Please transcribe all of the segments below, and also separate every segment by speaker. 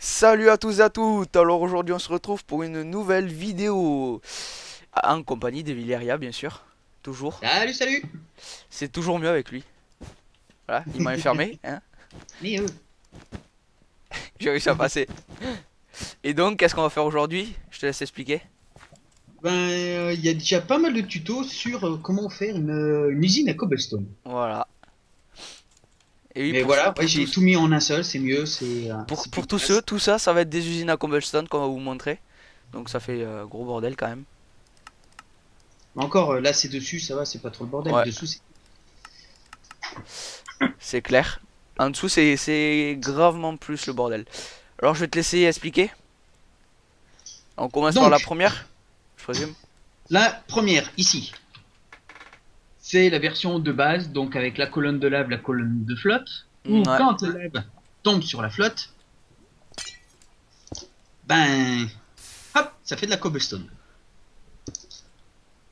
Speaker 1: Salut à tous et à toutes. Alors aujourd'hui on se retrouve pour une nouvelle vidéo en compagnie de Villeria bien sûr. Toujours.
Speaker 2: Salut, salut.
Speaker 1: C'est toujours mieux avec lui. Voilà, il m'a enfermé, hein.
Speaker 2: Mais
Speaker 1: J'ai réussi à passer. Et donc qu'est-ce qu'on va faire aujourd'hui? Je te laisse expliquer.
Speaker 2: il y a déjà pas mal de tutos sur comment faire une usine à cobblestone.
Speaker 1: Voilà. Et oui
Speaker 2: Mais
Speaker 1: pour,
Speaker 2: voilà, ouais,
Speaker 1: pour
Speaker 2: j'ai
Speaker 1: tous
Speaker 2: tout mis en un seul, c'est mieux, c'est plus
Speaker 1: pour tous ceux,
Speaker 2: classe.
Speaker 1: tout ça, ça va être des usines à cobblestone qu'on va vous montrer. Donc ça fait gros bordel quand même.
Speaker 2: Mais encore, là c'est dessus, ça va, c'est pas trop le bordel.
Speaker 1: Ouais,
Speaker 2: Dessous, c'est.
Speaker 1: c'est clair. En dessous c'est gravement plus le bordel. Alors je vais te laisser expliquer. On commence par la
Speaker 2: Donc,
Speaker 1: première, je présume.
Speaker 2: la première, ici, c'est la version de base, donc avec la colonne de lave, la colonne de flotte, où
Speaker 1: Ouais.
Speaker 2: quand la lave tombe sur la flotte, ben, hop, ça fait de la cobblestone.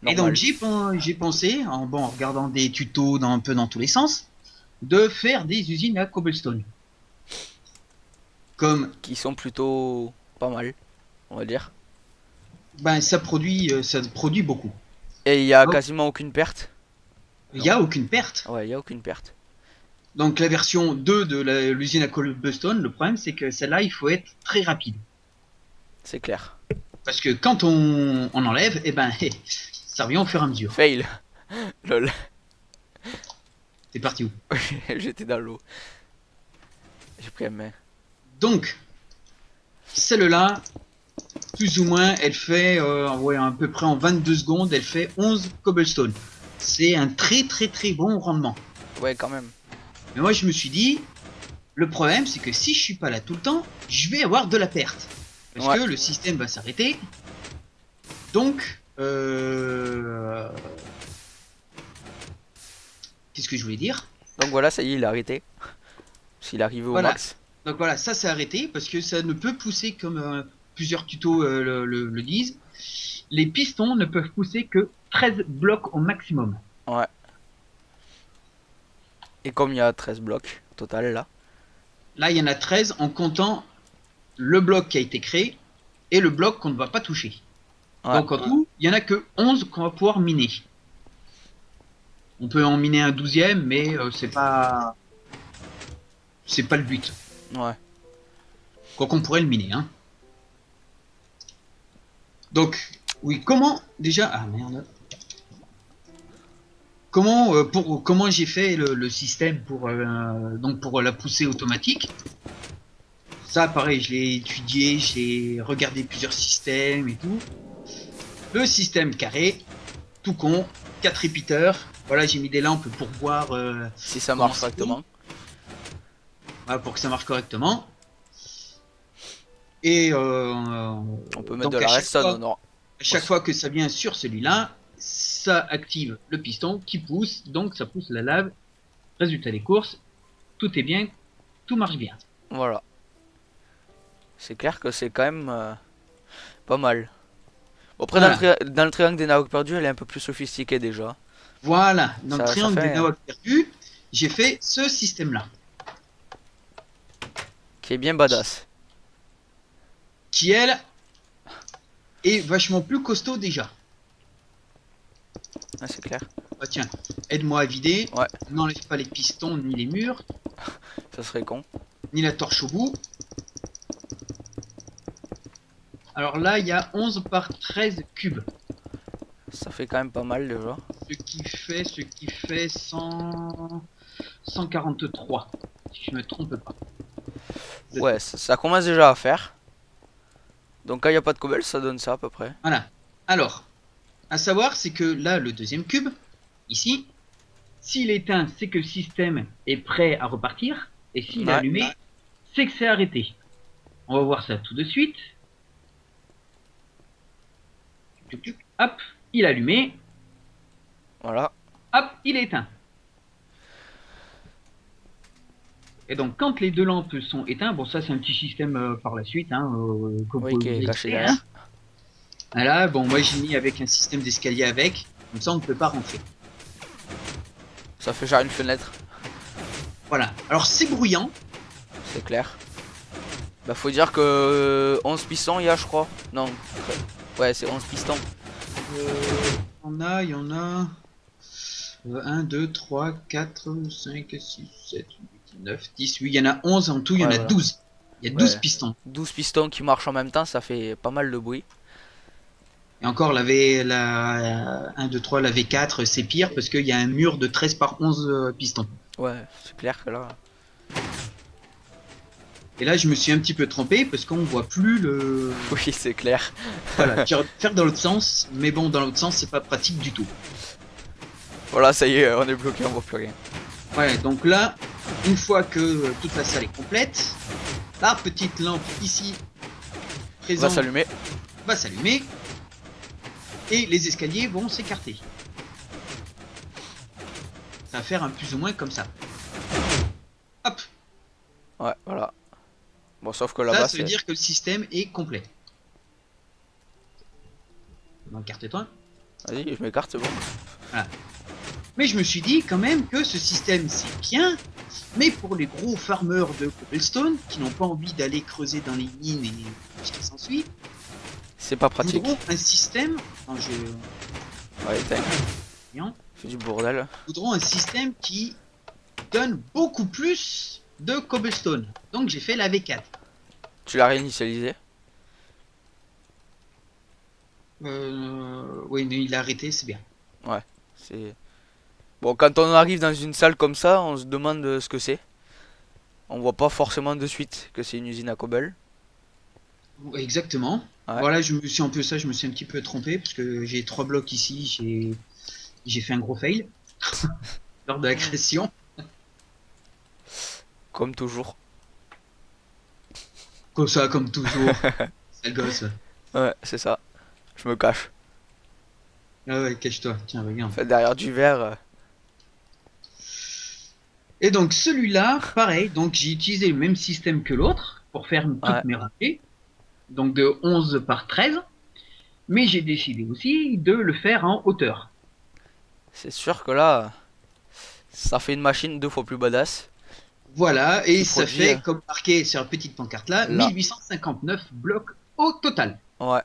Speaker 2: Et donc
Speaker 1: Normal.
Speaker 2: j'ai pensé, en regardant des tutos un peu dans tous les sens, de faire des usines à cobblestone. Comme
Speaker 1: Qui sont plutôt pas mal, on va dire.
Speaker 2: ça produit beaucoup.
Speaker 1: Et il y a
Speaker 2: Donc
Speaker 1: quasiment aucune perte.
Speaker 2: il n'y
Speaker 1: Non.
Speaker 2: a aucune perte.
Speaker 1: Ouais, il y a aucune perte.
Speaker 2: Donc la version 2 de l'usine à cobblestone, le problème c'est que celle-là il faut être très rapide.
Speaker 1: C'est clair.
Speaker 2: Parce que quand on enlève, eh ben ça revient au fur et à mesure.
Speaker 1: Fail. Lol.
Speaker 2: C'est parti où?
Speaker 1: J'étais dans l'eau. J'ai pris un main.
Speaker 2: Donc celle-là, plus ou moins, elle fait ouais, à peu près en 22 secondes, elle fait 11 cobblestone. C'est un très très très bon rendement.
Speaker 1: Ouais, quand même.
Speaker 2: Mais moi je me suis dit, le problème c'est que si je suis pas là tout le temps, je vais avoir de la perte. Parce
Speaker 1: Ouais.
Speaker 2: que le système va s'arrêter. Donc, qu'est-ce que je voulais dire?
Speaker 1: Donc voilà, ça y est, il a arrêté. S'il arrivait au
Speaker 2: Voilà.
Speaker 1: max.
Speaker 2: Donc voilà, ça s'est arrêté parce que ça ne peut pousser comme plusieurs tutos le disent. Les pistons ne peuvent pousser que 13 blocs au maximum.
Speaker 1: Ouais. Et comme il y a 13 blocs total là.
Speaker 2: Là, il y en a 13 en comptant le bloc qui a été créé et le bloc qu'on ne va pas toucher.
Speaker 1: Ouais.
Speaker 2: Donc en tout, il y en a que 11 qu'on va pouvoir miner. On peut en miner un 12e, mais c'est pas le but.
Speaker 1: Ouais.
Speaker 2: Quoi qu'on pourrait le miner, hein. Donc, oui, comment déjà. Ah merde. Comment j'ai fait le système donc pour la poussée automatique. Ça, pareil, je l'ai étudié, j'ai regardé plusieurs systèmes et tout. Le système carré, tout con, 4 repeaters. Voilà, j'ai mis des lampes pour voir
Speaker 1: Si ça
Speaker 2: comment
Speaker 1: marche
Speaker 2: ça tourne.
Speaker 1: correctement.
Speaker 2: Voilà, pour que ça marche correctement. Et
Speaker 1: On peut mettre de
Speaker 2: donc
Speaker 1: la redstone. Non.
Speaker 2: à chaque fois que ça vient sur celui-là, ça active le piston qui pousse, donc ça pousse la lave. Résultat des courses, tout est bien, tout marche bien.
Speaker 1: Voilà. C'est clair que c'est quand même pas mal. Bon, après,
Speaker 2: Voilà,
Speaker 1: dans le triangle des Nawak perdus, elle est un peu plus sophistiquée déjà.
Speaker 2: voilà. Dans le
Speaker 1: Ça
Speaker 2: triangle des
Speaker 1: fait.
Speaker 2: Nawak perdus, j'ai fait ce système-là,
Speaker 1: Qui est bien badass.
Speaker 2: qui elle est vachement plus costaud déjà.
Speaker 1: Ah, c'est clair.
Speaker 2: Bah tiens, aide-moi à vider.
Speaker 1: Ouais,
Speaker 2: N'enlève pas les pistons, ni les murs,
Speaker 1: ça serait con.
Speaker 2: ni la torche au bout. Alors là, il y a 11 par 13 cubes.
Speaker 1: Ça fait quand même pas mal déjà.
Speaker 2: Ce qui fait 143, si je me trompe pas.
Speaker 1: Ouais, ça commence déjà à faire. Donc quand il n'y a pas de cobble, ça donne ça à peu près.
Speaker 2: Voilà. Alors, à savoir, c'est que là, le deuxième cube, ici, s'il est éteint, c'est que le système est prêt à repartir. Et s'il est
Speaker 1: Ouais.
Speaker 2: allumé, c'est que c'est arrêté. On va voir ça tout de suite. Hop, il est allumé.
Speaker 1: Voilà.
Speaker 2: Hop, il est éteint. Et donc, quand les deux lampes sont éteintes, bon, ça c'est un petit système par la suite, hein, que vous
Speaker 1: Oui, qui
Speaker 2: pouvez
Speaker 1: est
Speaker 2: vous
Speaker 1: caché
Speaker 2: extraire,
Speaker 1: derrière.
Speaker 2: hein. Voilà, bon, moi j'ai mis avec un système d'escalier avec, comme ça on ne peut pas rentrer.
Speaker 1: Ça fait genre une fenêtre.
Speaker 2: Voilà. Alors c'est bruyant,
Speaker 1: C'est clair. Bah faut dire que 11 pistons il y a je crois. Non. Ouais c'est 11 pistons.
Speaker 2: Il y en a 1, 2, 3, 4, 5, 6, 7, 8, 9, 10. Oui, il y en a 11 en tout, il y en
Speaker 1: Ouais
Speaker 2: a
Speaker 1: voilà.
Speaker 2: 12. Il y a 12
Speaker 1: Ouais.
Speaker 2: pistons.
Speaker 1: 12 pistons qui marchent en même temps, ça fait pas mal de bruit.
Speaker 2: Et encore, la 1, 2, 3, la V4, c'est pire parce qu'il y a un mur de 13 par 11 pistons.
Speaker 1: Ouais, c'est clair que là.
Speaker 2: Et là, je me suis un petit peu trompé parce qu'on voit plus le.
Speaker 1: Oui, c'est clair.
Speaker 2: Voilà, j'aurais pu faire dans l'autre sens, mais bon, dans l'autre sens, c'est pas pratique du tout.
Speaker 1: Voilà, ça y est, on est bloqué, on voit plus rien.
Speaker 2: Ouais, donc là, une fois que toute la salle est complète, la petite lampe ici
Speaker 1: On va
Speaker 2: présente
Speaker 1: s'allumer.
Speaker 2: va s'allumer et les escaliers vont s'écarter. Ça va faire un plus ou moins comme ça. Hop,
Speaker 1: Ouais, voilà. Bon, sauf que
Speaker 2: ça,
Speaker 1: là-bas,
Speaker 2: ça veut
Speaker 1: c'est.
Speaker 2: dire que le système est complet. Écarte-toi.
Speaker 1: Vas-y, je m'écarte, c'est bon.
Speaker 2: Voilà. Mais je me suis dit quand même que ce système c'est bien, mais pour les gros farmers de cobblestone qui n'ont pas envie d'aller creuser dans les mines et tout ce qui s'ensuit,
Speaker 1: C'est pas pratique.
Speaker 2: voudront un système. Non,
Speaker 1: Ouais, t'as
Speaker 2: non,
Speaker 1: fait du bordel.
Speaker 2: voudront un système qui donne beaucoup plus de cobblestone. Donc j'ai fait la V4.
Speaker 1: Tu l'as réinitialisé.
Speaker 2: Oui, mais il a arrêté, c'est bien.
Speaker 1: C'est. Bon, quand on arrive dans une salle comme ça, on se demande ce que c'est. On voit pas forcément de suite que c'est une usine à cobble.
Speaker 2: Exactement.
Speaker 1: Ouais.
Speaker 2: Voilà, je me suis un peu ça, je me suis un petit peu trompé parce que j'ai 3 blocs ici, j'ai fait un gros fail lors de la création.
Speaker 1: Comme toujours.
Speaker 2: Comme ça, comme toujours. Sale gosse.
Speaker 1: Ouais, c'est ça. Je me cache.
Speaker 2: Ah ouais, cache-toi. Tiens,
Speaker 1: En
Speaker 2: regarde.
Speaker 1: fait, derrière du verre.
Speaker 2: Et donc celui-là, pareil, donc j'ai utilisé le même système que l'autre pour faire
Speaker 1: Ouais.
Speaker 2: toutes mes rangées. Donc de 11 par 13. Mais j'ai décidé aussi de le faire en hauteur.
Speaker 1: C'est sûr que là, ça fait une machine 2 fois plus badass.
Speaker 2: Voilà, et
Speaker 1: Qui
Speaker 2: ça
Speaker 1: produit
Speaker 2: fait, comme marqué sur la petite pancarte là,
Speaker 1: là.
Speaker 2: 1859 blocs au total.
Speaker 1: Ouais.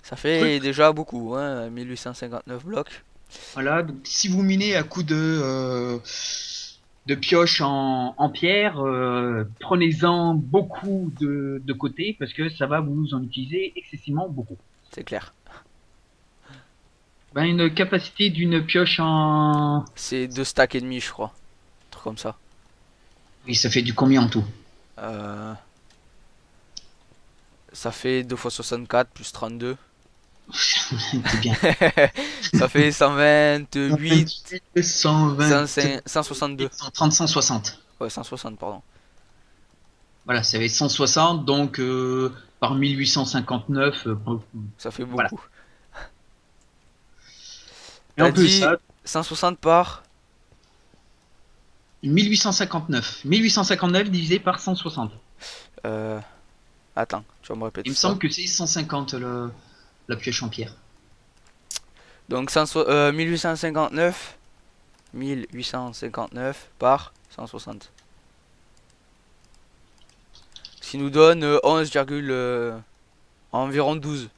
Speaker 1: Ça fait déjà beaucoup, hein. 1859 blocs.
Speaker 2: Voilà, donc si vous minez à coup de pioche en pierre, prenez-en beaucoup de côté parce que ça va vous en utiliser excessivement beaucoup.
Speaker 1: C'est clair.
Speaker 2: Ben, une capacité d'une pioche en.
Speaker 1: C'est 2 stacks et demi, je crois. Un truc comme ça.
Speaker 2: Oui, ça fait du combien en tout?
Speaker 1: Euh, Ça fait 2 fois 64 plus 32.
Speaker 2: C'est bien.
Speaker 1: Ça fait 128,
Speaker 2: 128,
Speaker 1: 162.
Speaker 2: 130, 160.
Speaker 1: Ouais, 160, pardon.
Speaker 2: Voilà, ça fait 160, donc par 1859.
Speaker 1: Ça fait
Speaker 2: Voilà.
Speaker 1: beaucoup.
Speaker 2: Et en
Speaker 1: T'as
Speaker 2: plus,
Speaker 1: dit
Speaker 2: ça,
Speaker 1: 160 par.
Speaker 2: 1859. 1859 divisé par 160.
Speaker 1: Euh... Attends, tu vas me répéter
Speaker 2: Il me
Speaker 1: ça.
Speaker 2: semble que c'est 150 la pioche en pierre.
Speaker 1: Donc 1859 par 160. Ce qui nous donne 11, environ 12.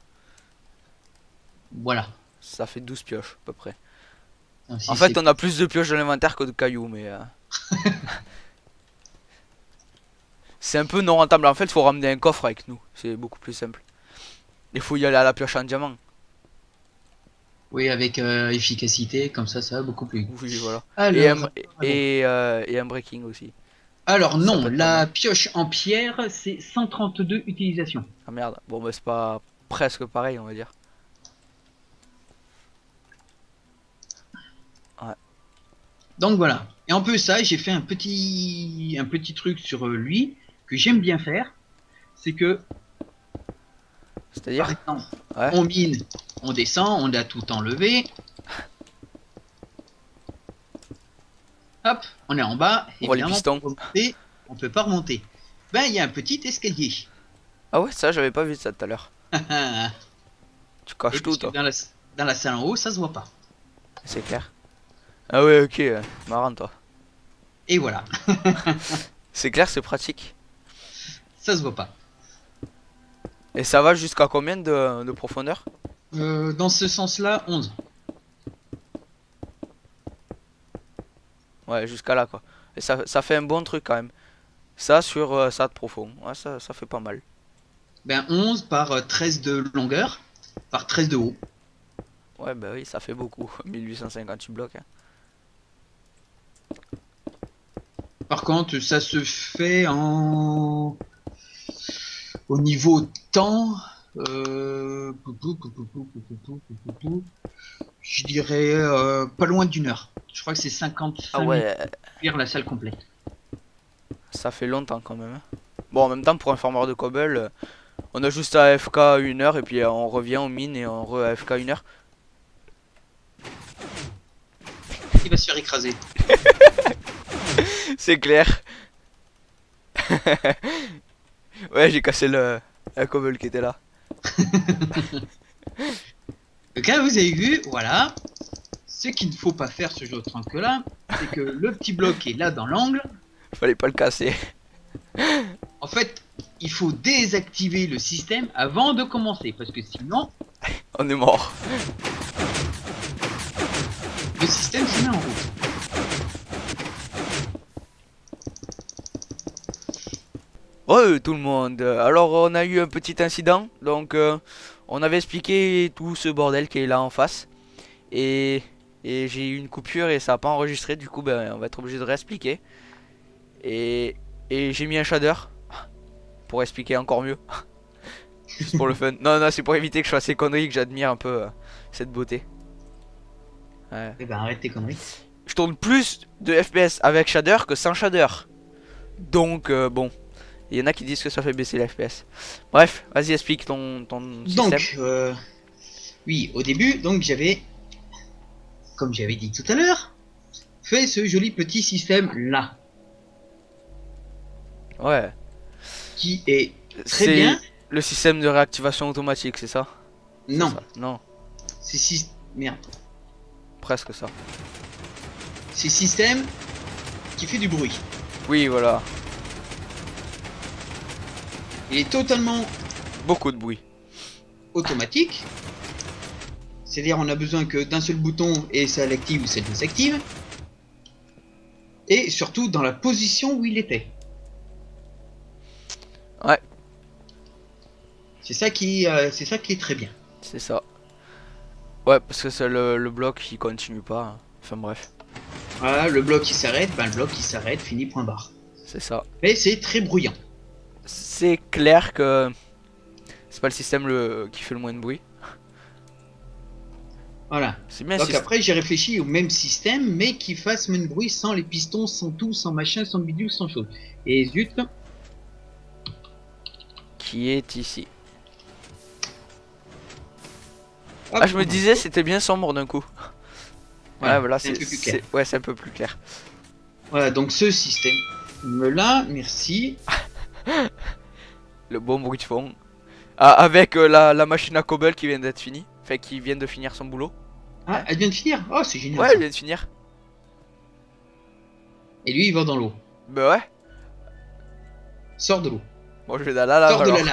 Speaker 2: Voilà.
Speaker 1: Ça fait 12 pioches à peu près.
Speaker 2: Si
Speaker 1: En fait,
Speaker 2: c'est-
Speaker 1: on a plus de pioches dans l'inventaire que de cailloux, mais c'est un peu non rentable. En fait, il faut ramener un coffre avec nous. C'est beaucoup plus simple. Il faut y aller à la pioche en diamant.
Speaker 2: Oui, avec efficacité, comme ça va beaucoup plus vite.
Speaker 1: Oui, voilà.
Speaker 2: Alors,
Speaker 1: Et un breaking aussi.
Speaker 2: alors
Speaker 1: Ça
Speaker 2: non,
Speaker 1: peut être pas
Speaker 2: la
Speaker 1: mal.
Speaker 2: pioche en pierre, c'est 132 utilisations.
Speaker 1: Ah merde. Bon, bah c'est pas presque pareil, on va dire. Ouais.
Speaker 2: Donc voilà. Et en plus ça, j'ai fait un petit truc sur lui que j'aime bien faire. C'est que, par
Speaker 1: C'est-à-dire.
Speaker 2: exemple,
Speaker 1: Ouais.
Speaker 2: on mine, on descend, on a tout enlevé. Hop, on est en bas.
Speaker 1: On voit les
Speaker 2: Évidemment,
Speaker 1: pistons.
Speaker 2: pour remonter, on peut pas remonter. Ben, il y a un petit escalier.
Speaker 1: Ah ouais, ça, j'avais pas vu ça tout à l'heure.
Speaker 2: Et
Speaker 1: Tu caches tout,
Speaker 2: puisque
Speaker 1: toi.
Speaker 2: dans la salle en haut, ça se voit pas.
Speaker 1: C'est clair. Ah ouais, ok. Marrant, toi.
Speaker 2: Et voilà.
Speaker 1: C'est clair, c'est pratique.
Speaker 2: Ça se voit pas.
Speaker 1: Et ça va jusqu'à combien de profondeur?
Speaker 2: Dans ce sens-là, 11.
Speaker 1: Ouais, jusqu'à là quoi. Et ça fait un bon truc quand même. Ça sur ça de profond. Ouais, ça fait pas mal.
Speaker 2: Ben 11 par 13 de longueur, par 13 de haut.
Speaker 1: Ouais, bah oui, ça fait beaucoup. 1858 blocs. Hein.
Speaker 2: Par contre, ça se fait en au niveau temps. Je dirais pas loin d'une heure. Je crois que c'est
Speaker 1: Ah
Speaker 2: 55 minutes
Speaker 1: ouais,
Speaker 2: pour la salle complète.
Speaker 1: ça fait longtemps quand même. Hein. Bon, en même temps, pour un farmer de cobble, on a juste à AFK 1 heure et puis on revient, on mine et on re-AFK 1 heure.
Speaker 2: Il va se faire écraser.
Speaker 1: C'est clair. Ouais, j'ai cassé la cobble qui était là.
Speaker 2: Donc là, vous avez vu, voilà. Ce qu'il ne faut pas faire ce jeu de trunk là, c'est que le petit bloc est là dans l'angle.
Speaker 1: Fallait pas le casser.
Speaker 2: En fait, il faut désactiver le système avant de commencer, parce que sinon,
Speaker 1: On est mort.
Speaker 2: le système se met en route.
Speaker 1: Ouais, tout le monde. Alors, on a eu un petit incident. Donc, on avait expliqué tout ce bordel qui est là en face. Et, et j'ai eu une coupure et ça a pas enregistré. Du coup, ben, on va être obligé de réexpliquer. Et, et j'ai mis un shader pour expliquer encore mieux. Juste pour le fun. Non, non, c'est pour éviter que je fasse ces conneries, que j'admire un peu cette beauté. Ouais.
Speaker 2: Eh ben arrête tes conneries.
Speaker 1: Je tourne plus de FPS avec shader que sans shader. Donc, bon. Il y en a qui disent que ça fait baisser la FPS. Bref, vas-y, explique ton système.
Speaker 2: Donc, oui, au début, donc j'avais, comme j'avais dit tout à l'heure, fait ce joli petit système là,
Speaker 1: Ouais.
Speaker 2: qui est très
Speaker 1: C'est
Speaker 2: bien.
Speaker 1: le système de réactivation automatique, c'est ça? C'est
Speaker 2: Non,
Speaker 1: ça. Non,
Speaker 2: merde,
Speaker 1: presque ça.
Speaker 2: c'est système qui fait du bruit.
Speaker 1: Oui, voilà.
Speaker 2: Il est totalement
Speaker 1: Beaucoup de bruit.
Speaker 2: automatique. C'est-à-dire on a besoin que d'un seul bouton et ça l'active ou ça le désactive. Et surtout dans la position où il était.
Speaker 1: Ouais,
Speaker 2: C'est ça qui est très bien.
Speaker 1: c'est ça. Ouais, parce que c'est le bloc qui continue pas. Hein. Enfin bref,
Speaker 2: Voilà, le bloc qui s'arrête, ben le bloc qui s'arrête, fini point barre.
Speaker 1: c'est ça.
Speaker 2: Mais c'est très bruyant.
Speaker 1: C'est clair que c'est pas le système qui fait le moins de bruit.
Speaker 2: Voilà.
Speaker 1: C'est bien le
Speaker 2: Donc
Speaker 1: système.
Speaker 2: après j'ai réfléchi au même système, mais qui fasse moins de bruit sans les pistons, sans tout, sans machin, sans bidule, sans chose. Et zut,
Speaker 1: Qui est ici.
Speaker 2: hop,
Speaker 1: Ah, je me disais, c'était bien sombre d'un coup.
Speaker 2: voilà,
Speaker 1: Ouais, voilà,
Speaker 2: c'est un peu plus clair.
Speaker 1: ouais, c'est un peu plus clair.
Speaker 2: Voilà, donc ce système là, merci.
Speaker 1: Le bon bruit de fond. Ah, avec la machine à cobble qui vient d'être finie. Enfin, qui vient de finir son boulot.
Speaker 2: Ah, elle vient de finir. Oh, c'est génial.
Speaker 1: Ouais,
Speaker 2: Ça.
Speaker 1: elle vient de finir.
Speaker 2: Et lui, il va dans l'eau.
Speaker 1: Bah ouais.
Speaker 2: Sors de l'eau.
Speaker 1: Bon, je vais dans la lave
Speaker 2: Sors de la
Speaker 1: alors.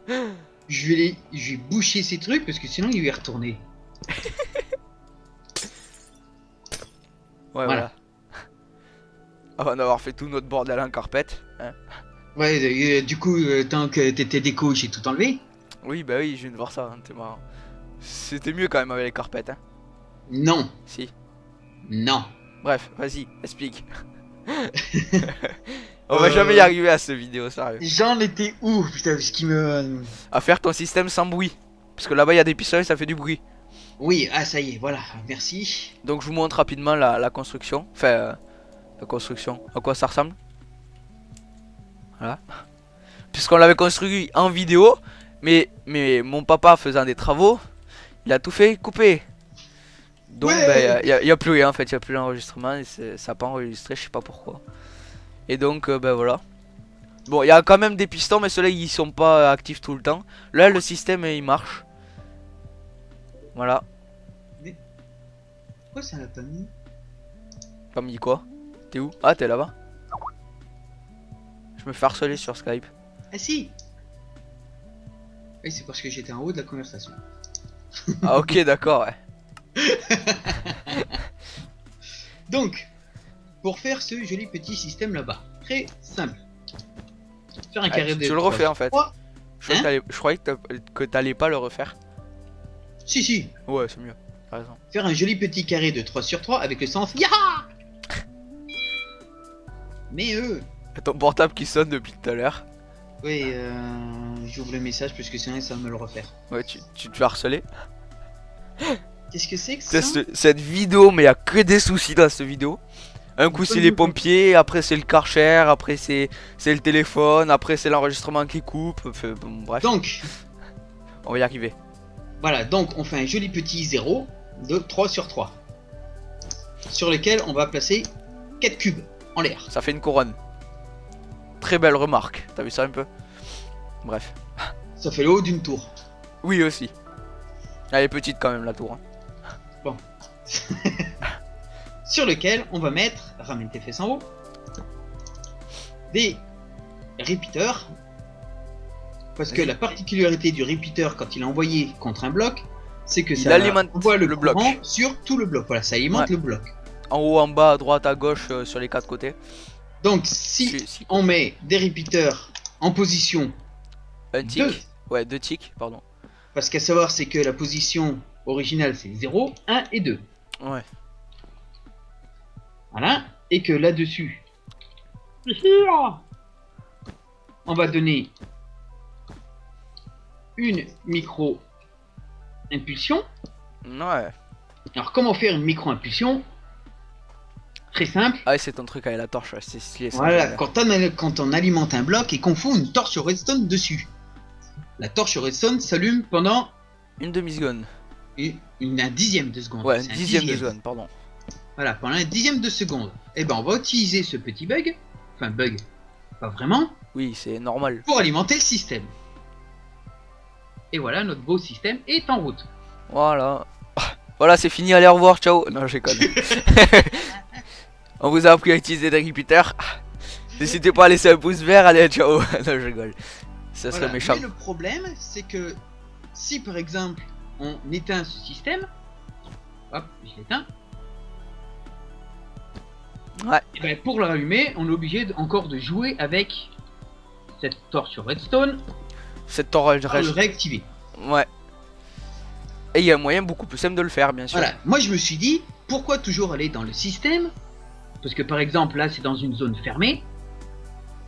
Speaker 2: lave. Je vais boucher ces trucs parce que sinon il va y retourner.
Speaker 1: Ouais,
Speaker 2: Voilà.
Speaker 1: voilà. Avant d'avoir fait tout notre bordel en carpette. Hein.
Speaker 2: Ouais, du coup, tant que t'étais déco, j'ai tout enlevé.
Speaker 1: Oui, bah oui, je viens de voir ça. Hein, t'es marrant. C'était mieux quand même avec les carpettes. Hein.
Speaker 2: Non,
Speaker 1: Si.
Speaker 2: non.
Speaker 1: Bref, vas-y, explique. On va jamais y arriver à cette vidéo, sérieux.
Speaker 2: J'en étais où? Putain, ce qui me.
Speaker 1: À faire ton système sans bruit. Parce que là-bas, il y a des pistolets, ça fait du bruit.
Speaker 2: Oui, ah ça y est, voilà, merci.
Speaker 1: Donc je vous montre rapidement la construction. Enfin, la construction. À quoi ça ressemble. Voilà. Puisqu'on l'avait construit en vidéo. Mais mon papa faisant des travaux, il a tout fait couper. Donc
Speaker 2: Ouais.
Speaker 1: ben, y a plus rien en fait, il n'y a plus l'enregistrement et ça n'a pas enregistré, je sais pas pourquoi. Et donc ben voilà. Bon, il y a quand même des pistons, mais ceux-là ils sont pas actifs tout le temps. Là le système il marche. Voilà.
Speaker 2: Pourquoi ça l'a pas mis?
Speaker 1: Pas mis quoi? T'es où? Ah, t'es là-bas. Je Je me fais harceler sur Skype.
Speaker 2: Ah si. Oui, c'est parce que j'étais en haut de la conversation.
Speaker 1: Ah ok, d'accord, ouais.
Speaker 2: Donc, pour faire ce joli petit système là-bas, très simple. Faire un
Speaker 1: Ah,
Speaker 2: carré
Speaker 1: tu
Speaker 2: de
Speaker 1: le refais en fait.
Speaker 2: 3.
Speaker 1: Je croyais que t'allais pas le refaire.
Speaker 2: Si, si.
Speaker 1: Ouais, c'est mieux. T'as raison.
Speaker 2: Faire un joli petit carré de 3 sur 3 avec le sens Yaha. Mais
Speaker 1: Ton portable qui sonne depuis tout à l'heure.
Speaker 2: oui, j'ouvre le message parce que sinon ça va me le refaire.
Speaker 1: Ouais, tu te fais harceler.
Speaker 2: Qu'est-ce que c'est que ça?
Speaker 1: Cette vidéo, mais y a que des soucis dans cette vidéo. Un coup c'est les pompiers, après c'est le Karcher, après c'est le téléphone, après c'est l'enregistrement qui coupe. Enfin, bon, bref,
Speaker 2: Donc,
Speaker 1: on va y arriver.
Speaker 2: voilà, donc on fait un joli petit 0 de 3 sur 3. Sur lequel on va placer 4 cubes en l'air.
Speaker 1: Ça fait une couronne. Très belle remarque. T'as vu ça un peu? Bref.
Speaker 2: Ça fait le haut d'une tour.
Speaker 1: Oui aussi. Elle est petite quand même la tour. Hein.
Speaker 2: Bon. Sur lequel on va mettre, ramène tes fesses en haut, des repeaters. Parce que la particularité du repeater quand il est envoyé contre un bloc, c'est que ça
Speaker 1: alimente
Speaker 2: envoie le
Speaker 1: bloc
Speaker 2: courant sur tout le bloc. Voilà, ça alimente le bloc.
Speaker 1: En haut, en bas, à droite, à gauche, sur les 4 côtés.
Speaker 2: Donc si on met des repeaters en position
Speaker 1: un tic.
Speaker 2: 2,
Speaker 1: Ouais, 2 tics, pardon.
Speaker 2: parce qu'à savoir c'est que la position originale c'est 0, 1 et 2.
Speaker 1: Ouais.
Speaker 2: Voilà. Et que là-dessus, on va donner une micro-impulsion.
Speaker 1: Ouais.
Speaker 2: Alors comment faire une micro-impulsion? Très simple.
Speaker 1: Ah, c'est ton truc avec la torche, ouais, c'est stylé ça.
Speaker 2: Voilà, quand on alimente un bloc et qu'on fout une torche redstone dessus. La torche redstone s'allume pendant
Speaker 1: une demi-seconde.
Speaker 2: un dixième de seconde.
Speaker 1: Ouais, un dixième de seconde, pardon.
Speaker 2: Voilà, pendant un dixième de seconde. Et ben on va utiliser ce petit bug, enfin bug, pas vraiment,
Speaker 1: Oui, c'est normal.
Speaker 2: pour alimenter le système. Et voilà, notre beau système est en route.
Speaker 1: Voilà. Voilà, c'est fini, allez, au revoir, ciao. Non, je déconne. On vous a appris à utiliser des repeaters. N'hésitez pas à laisser un pouce vert, allez, ciao. Non, je rigole. Ça serait
Speaker 2: Voilà.
Speaker 1: méchant.
Speaker 2: Mais le problème, c'est que si par exemple on éteint ce système, hop, je l'éteins.
Speaker 1: Ouais.
Speaker 2: Et ben pour le rallumer, on est obligé encore de jouer avec cette torche redstone
Speaker 1: Cette torche
Speaker 2: pour le réactiver.
Speaker 1: Ouais. Et il y a un moyen beaucoup plus simple de le faire, bien sûr.
Speaker 2: Voilà, moi je me suis dit, pourquoi toujours aller dans le système? Parce que par exemple là c'est dans une zone fermée.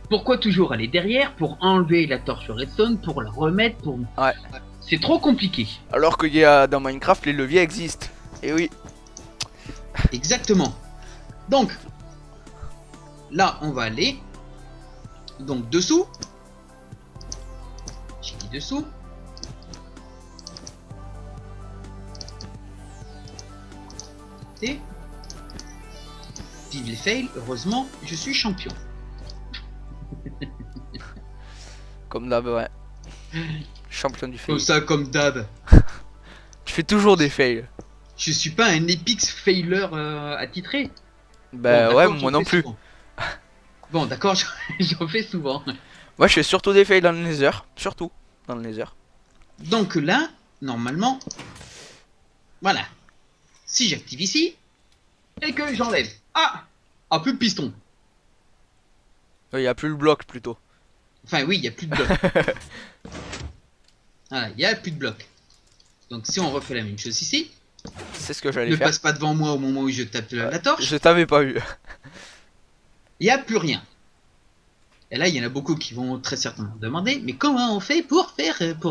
Speaker 2: Pourquoi toujours aller derrière pour enlever la torche redstone, pour la remettre, pour...
Speaker 1: Ouais.
Speaker 2: C'est trop compliqué.
Speaker 1: Alors qu'il y a dans Minecraft, les leviers existent. Et oui.
Speaker 2: Exactement. Donc, là on va aller, donc dessous. J'ai dit dessous. Et vive les fails, heureusement je suis champion.
Speaker 1: Comme d'hab, ouais. Champion du fail.
Speaker 2: Comme ça, comme d'hab.
Speaker 1: Tu fais toujours des fails.
Speaker 2: Je suis pas un epic failer attitré.
Speaker 1: Bah
Speaker 2: Bon,
Speaker 1: ouais,
Speaker 2: d'accord,
Speaker 1: moi
Speaker 2: j'en
Speaker 1: non
Speaker 2: fais
Speaker 1: plus.
Speaker 2: souvent. Bon, d'accord, j'en fais souvent.
Speaker 1: Moi je fais surtout des fails dans le nether. Surtout dans le nether.
Speaker 2: Donc là, normalement, voilà. Si j'active ici, et que j'enlève. Ah, plus de piston.
Speaker 1: Il y a plus le bloc plutôt.
Speaker 2: Enfin oui, il n'y a plus de bloc. Voilà, il n'y a plus de bloc. Donc si on refait la même chose ici,
Speaker 1: C'est ce que j'allais
Speaker 2: ne
Speaker 1: faire.
Speaker 2: passe pas devant moi au moment où je tape la torche,
Speaker 1: Je t'avais pas vu.
Speaker 2: il n'y a plus rien. Et là, il y en a beaucoup qui vont très certainement demander, mais comment on fait pour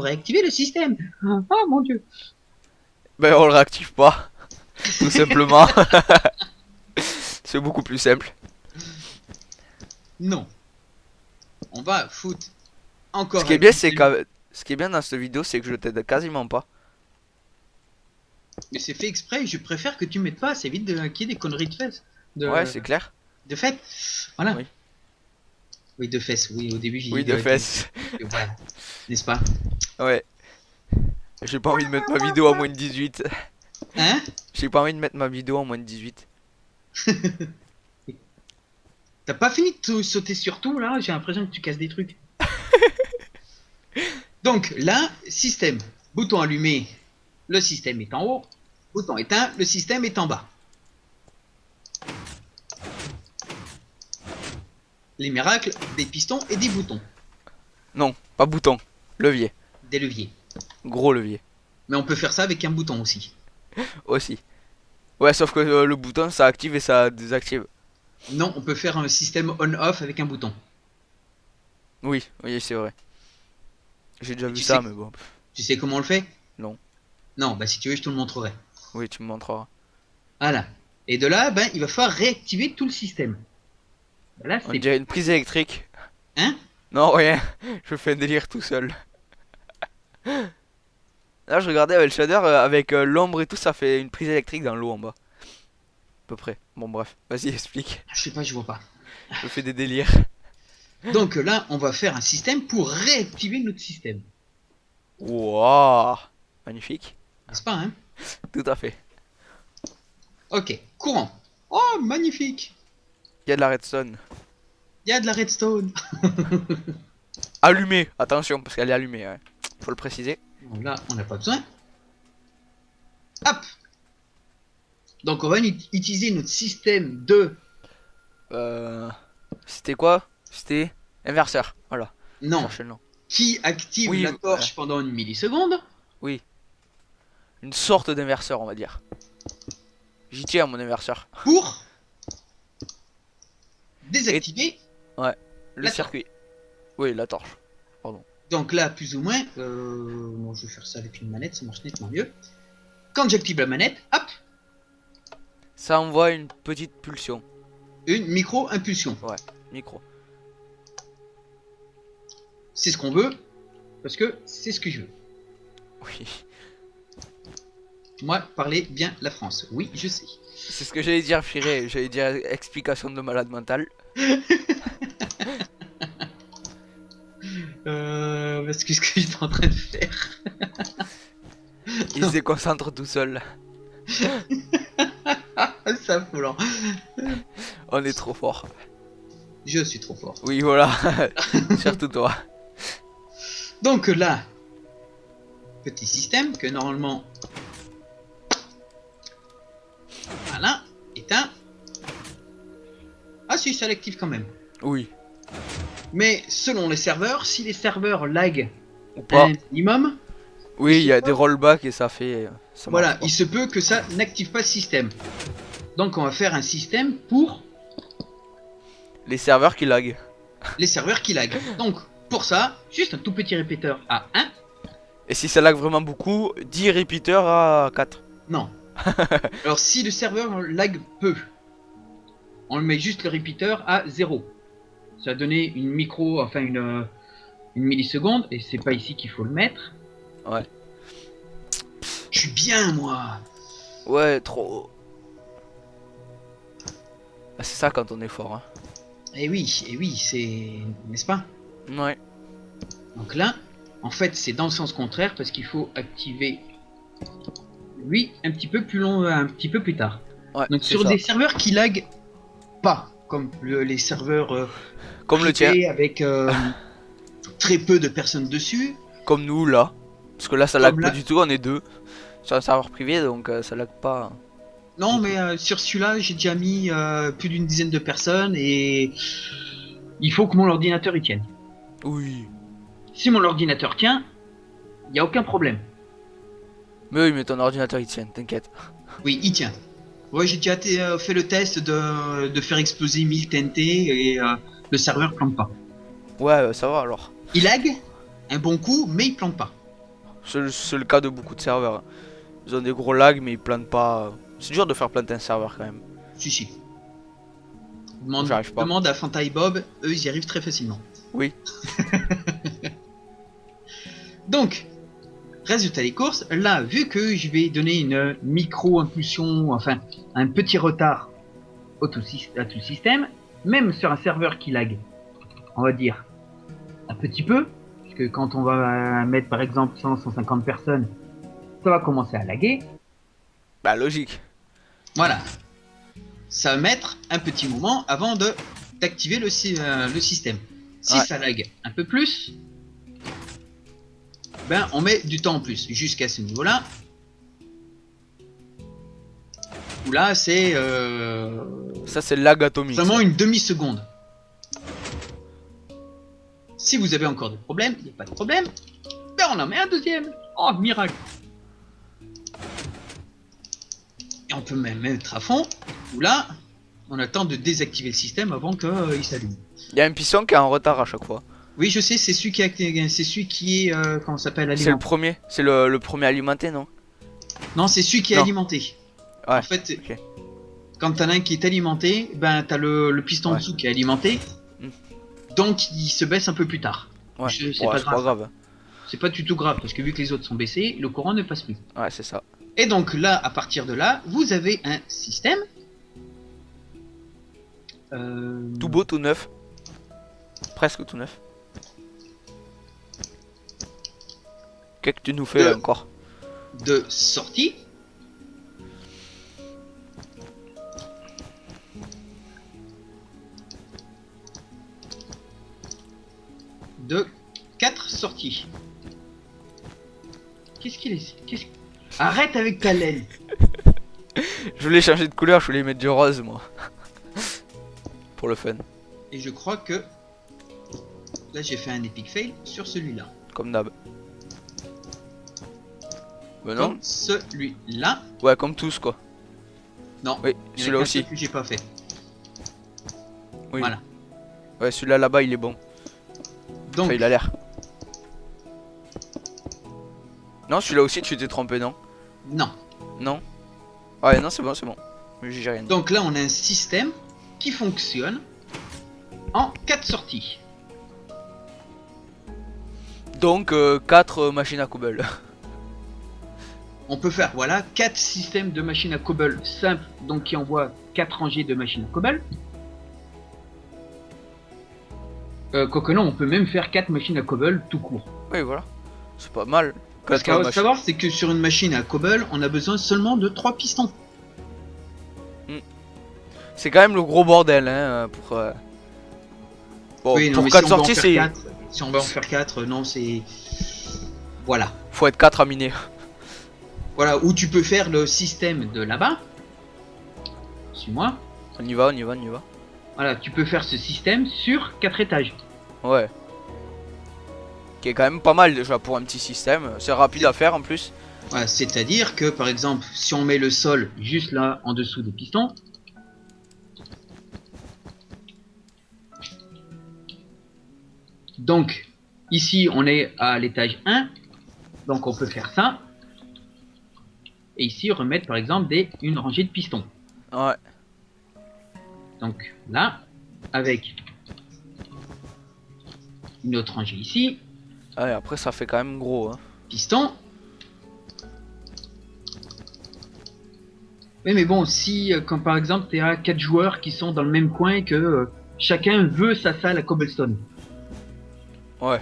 Speaker 2: réactiver le système? Oh mon dieu.
Speaker 1: Ben on le réactive pas. Tout simplement. C'est beaucoup plus simple.
Speaker 2: Non. On va foutre encore.
Speaker 1: Ce qui est bien, c'est que ce qui est bien dans cette vidéo, c'est que je t'aide quasiment pas.
Speaker 2: Mais c'est fait exprès, je préfère que tu mettes pas assez vite qu'il y ait des conneries de fesses.
Speaker 1: Ouais, c'est clair.
Speaker 2: De fait. Voilà.
Speaker 1: Oui.
Speaker 2: Oui, de fesses, oui, au début j'ai
Speaker 1: Oui,
Speaker 2: dit
Speaker 1: de fesses.
Speaker 2: Voilà. N'est-ce pas?
Speaker 1: Ouais. J'ai pas envie de mettre ma vidéo à moins de 18.
Speaker 2: Hein?
Speaker 1: J'ai pas envie de mettre ma vidéo en moins de 18.
Speaker 2: T'as pas fini de sauter sur tout là? J'ai l'impression que tu casses des trucs. Donc là, système. Bouton allumé, le système est en haut. Bouton éteint, le système est en bas. Les miracles, des pistons et des boutons.
Speaker 1: Non, pas bouton. Levier.
Speaker 2: Des leviers.
Speaker 1: Gros levier.
Speaker 2: Mais on peut faire ça avec un bouton aussi.
Speaker 1: Aussi. Ouais, sauf que le bouton, ça active et ça désactive.
Speaker 2: Non, on peut faire un système on-off avec un bouton.
Speaker 1: Oui, oui, c'est vrai. J'ai déjà
Speaker 2: Et
Speaker 1: vu
Speaker 2: tu
Speaker 1: ça,
Speaker 2: sais-
Speaker 1: mais bon.
Speaker 2: Tu sais comment on le fait?
Speaker 1: Non.
Speaker 2: Non, bah si tu veux, je te le montrerai.
Speaker 1: Oui, tu me montreras.
Speaker 2: Voilà. Et de là, ben, il va falloir réactiver tout le système. Ben là,
Speaker 1: On
Speaker 2: c'est...
Speaker 1: dirait une prise électrique.
Speaker 2: Hein?
Speaker 1: Non, rien. Je fais un délire tout seul. Là, je regardais avec le shader, avec l'ombre et tout, ça fait une prise électrique dans l'eau en bas. À peu près. Bon, bref. Vas-y, explique.
Speaker 2: Je sais pas, je vois pas.
Speaker 1: Je fais des délires.
Speaker 2: Donc là, on va faire un système pour réactiver notre système.
Speaker 1: Wouah. Magnifique.
Speaker 2: N'est-ce pas, hein?
Speaker 1: Tout à fait.
Speaker 2: Ok, courant. Oh, magnifique.
Speaker 1: Il y a de la redstone.
Speaker 2: Il y a de la redstone.
Speaker 1: Allumée. Attention, parce qu'elle est allumée. Ouais. Faut le préciser.
Speaker 2: Bon, là, on n'a pas besoin. Hop. Donc on va utiliser notre système de...
Speaker 1: C'était quoi? C'était inverseur. Voilà.
Speaker 2: Non,
Speaker 1: Cherchez le nom.
Speaker 2: qui active
Speaker 1: Oui,
Speaker 2: la torche pendant une milliseconde
Speaker 1: Oui. Une sorte d'inverseur, on va dire. J'y tiens à mon inverseur.
Speaker 2: pour désactiver.
Speaker 1: Le
Speaker 2: La
Speaker 1: circuit. Oui, la torche. Pardon.
Speaker 2: Donc là, plus ou moins, bon, je vais faire ça avec une manette, ça marche nettement mieux. Quand j'active la manette, hop,
Speaker 1: Ça envoie une petite pulsion.
Speaker 2: une micro-impulsion.
Speaker 1: Micro.
Speaker 2: C'est ce qu'on veut, parce que c'est ce que je veux.
Speaker 1: Oui.
Speaker 2: Moi, parler bien la France. Oui, je sais.
Speaker 1: C'est ce que j'allais dire, Firé. J'allais dire explication de malade mental.
Speaker 2: Parce que ce que j'étais en train de faire.
Speaker 1: Il se déconcentre tout seul.
Speaker 2: C'est affolant.
Speaker 1: On est trop fort.
Speaker 2: Je suis trop fort.
Speaker 1: Oui, voilà. Surtout toi.
Speaker 2: Donc là, petit système que normalement... Voilà, éteint. Ah si, ça l'active quand même.
Speaker 1: Oui.
Speaker 2: Mais selon les serveurs, si les serveurs lag
Speaker 1: Ou pas.
Speaker 2: un minimum,
Speaker 1: Oui, il y a des rollbacks et ça fait. Ça
Speaker 2: voilà,
Speaker 1: marche pas.
Speaker 2: il se peut que ça n'active pas le système. Donc on va faire un système pour
Speaker 1: Les serveurs qui lag.
Speaker 2: les serveurs qui lag. Donc pour ça, juste un tout petit répéteur à 1.
Speaker 1: Et si ça lag vraiment beaucoup, 10 repeaters à 4.
Speaker 2: Non. Alors si le serveur lag peu, on le met juste le répéteur à 0. Ça va donner une micro, enfin une milliseconde, et c'est pas ici qu'il faut le mettre.
Speaker 1: Ouais.
Speaker 2: Je suis bien moi.
Speaker 1: Ouais, trop. Ah, c'est ça quand on est fort. Hein.
Speaker 2: Et oui, c'est... N'est-ce pas?
Speaker 1: Ouais.
Speaker 2: Donc là, en fait, c'est dans le sens contraire, parce qu'il faut activer lui un petit peu plus long, un petit peu plus tard.
Speaker 1: Ouais.
Speaker 2: Donc
Speaker 1: c'est
Speaker 2: sur
Speaker 1: ça.
Speaker 2: des serveurs qui lag pas, comme les serveurs
Speaker 1: Comme le tien.
Speaker 2: privés avec très peu de personnes dessus.
Speaker 1: Comme nous là. Parce que là ça lag
Speaker 2: Comme
Speaker 1: pas
Speaker 2: là.
Speaker 1: du tout, on est deux. Sur un serveur privé donc ça lag pas.
Speaker 2: Non, mais sur celui-là, j'ai déjà mis plus d'une dizaine de personnes et il faut que mon ordinateur y tienne.
Speaker 1: Oui.
Speaker 2: Si mon ordinateur tient, il n'y a aucun problème.
Speaker 1: Mais oui, mais ton ordinateur il tient, t'inquiète.
Speaker 2: Oui, il tient. Ouais, j'ai déjà fait le test de faire exploser 1000 TNT et le serveur plante pas.
Speaker 1: Ouais, ça va alors.
Speaker 2: Il lag un bon coup, mais il plante pas.
Speaker 1: C'est le cas de beaucoup de serveurs. Ils ont des gros lags mais ils plantent pas. C'est dur de faire planter un serveur quand même.
Speaker 2: Si.
Speaker 1: J'arrive pas.
Speaker 2: Demande à Fanta et Bob, eux ils y arrivent très facilement.
Speaker 1: Oui.
Speaker 2: Donc, résultat des courses, là, vu que je vais donner une micro-impulsion, enfin un petit retard à tout le système, même sur un serveur qui lag, on va dire un petit peu, puisque quand on va mettre par exemple 100-150 personnes, ça va commencer à laguer.
Speaker 1: Bah logique.
Speaker 2: Voilà. Ça va mettre un petit moment avant de d'activer le système. Si
Speaker 1: Ouais.
Speaker 2: ça lag un peu plus, ben on met du temps en plus jusqu'à ce niveau-là. Où là c'est
Speaker 1: Ça, c'est le lag atomique.
Speaker 2: vraiment
Speaker 1: ça.
Speaker 2: une demi-seconde. Si vous avez encore des problèmes, il n'y a pas de problème. Ben on en met un deuxième. Oh, miracle. Et on peut même mettre à fond. Où là, on attend de désactiver le système avant qu'il s'allume.
Speaker 1: Il y a un piston qui est en retard à chaque fois.
Speaker 2: Oui, je sais, c'est celui qui c'est celui qui est comment ça s'appelle,
Speaker 1: C'est le
Speaker 2: alimenté.
Speaker 1: premier. C'est le premier alimenté, non?
Speaker 2: Non, c'est celui qui est
Speaker 1: Non.
Speaker 2: alimenté.
Speaker 1: Ouais.
Speaker 2: En fait,
Speaker 1: Ok.
Speaker 2: quand t'en as un qui est alimenté, ben t'as le piston en
Speaker 1: Ouais.
Speaker 2: dessous qui est alimenté.
Speaker 1: Mm.
Speaker 2: Donc il se baisse un peu plus tard.
Speaker 1: Ouais.
Speaker 2: C'est
Speaker 1: Ouais,
Speaker 2: pas
Speaker 1: c'est pas
Speaker 2: grave.
Speaker 1: grave.
Speaker 2: C'est pas du tout grave parce que vu que les autres sont baissés, le courant ne passe plus.
Speaker 1: Ouais, c'est ça.
Speaker 2: Et donc là, à partir de là, vous avez un système.
Speaker 1: Tout beau, tout neuf. Presque tout neuf. Qu'est-ce que tu nous fais là encore?
Speaker 2: De sortie. De 4 sorties. Qu'est-ce qu'il est, Arrête avec ta laine.
Speaker 1: Je voulais changer de couleur, je voulais mettre du rose, moi. Pour le fun.
Speaker 2: Et je crois que là j'ai fait un epic fail sur celui-là.
Speaker 1: Comme d'hab. Ben non.
Speaker 2: Comme celui-là.
Speaker 1: Ouais, comme tous, quoi.
Speaker 2: Non.
Speaker 1: Oui,
Speaker 2: il y en a
Speaker 1: celui-là
Speaker 2: qu'un
Speaker 1: aussi.
Speaker 2: seul que j'ai pas fait.
Speaker 1: Oui.
Speaker 2: Voilà.
Speaker 1: Ouais, celui-là là-bas, il est bon.
Speaker 2: Donc
Speaker 1: Enfin, il a l'air. Non, celui-là aussi, tu t'es trompé, non?
Speaker 2: non.
Speaker 1: Non. Ouais, non, c'est bon, c'est bon. J'ai rien dit.
Speaker 2: Donc là on a un système qui fonctionne en 4 sorties.
Speaker 1: Donc, 4 machines à cobble.
Speaker 2: On peut faire voilà 4 systèmes de machines à cobble simples, donc qui envoient 4 rangées de machines à cobble. Quoique non, on peut même faire 4 machines à cobble tout court.
Speaker 1: Oui, voilà. C'est pas mal.
Speaker 2: Parce qu'il faut savoir, c'est que sur une machine à cobble, on a besoin seulement de 3 pistons.
Speaker 1: C'est quand même le gros bordel, hein, pour... Bon,
Speaker 2: Oui, non,
Speaker 1: pour
Speaker 2: mais
Speaker 1: 4
Speaker 2: si on va en
Speaker 1: sorties,
Speaker 2: faire
Speaker 1: c'est...
Speaker 2: 4, si on va en faire 4, non, c'est... Voilà.
Speaker 1: Faut être 4 à miner.
Speaker 2: Voilà, où tu peux faire le système de là-bas. Suis-moi.
Speaker 1: On y va, on y va, on y va.
Speaker 2: Voilà, tu peux faire ce système sur 4 étages.
Speaker 1: Ouais. Qui est quand même pas mal déjà pour un petit système. C'est rapide à faire en plus.
Speaker 2: Voilà, c'est-à-dire que par exemple, si on met le sol juste là en dessous des pistons, donc ici on est à l'étage 1, donc on peut faire ça, et ici remettre par exemple une rangée de pistons.
Speaker 1: Ouais.
Speaker 2: Donc là, avec une autre rangée ici,
Speaker 1: Ouais, après ça fait quand même gros, hein.
Speaker 2: piston. Oui, mais bon, si, comme par exemple, tu as 4 joueurs qui sont dans le même coin et que chacun veut sa salle à cobblestone.
Speaker 1: Ouais.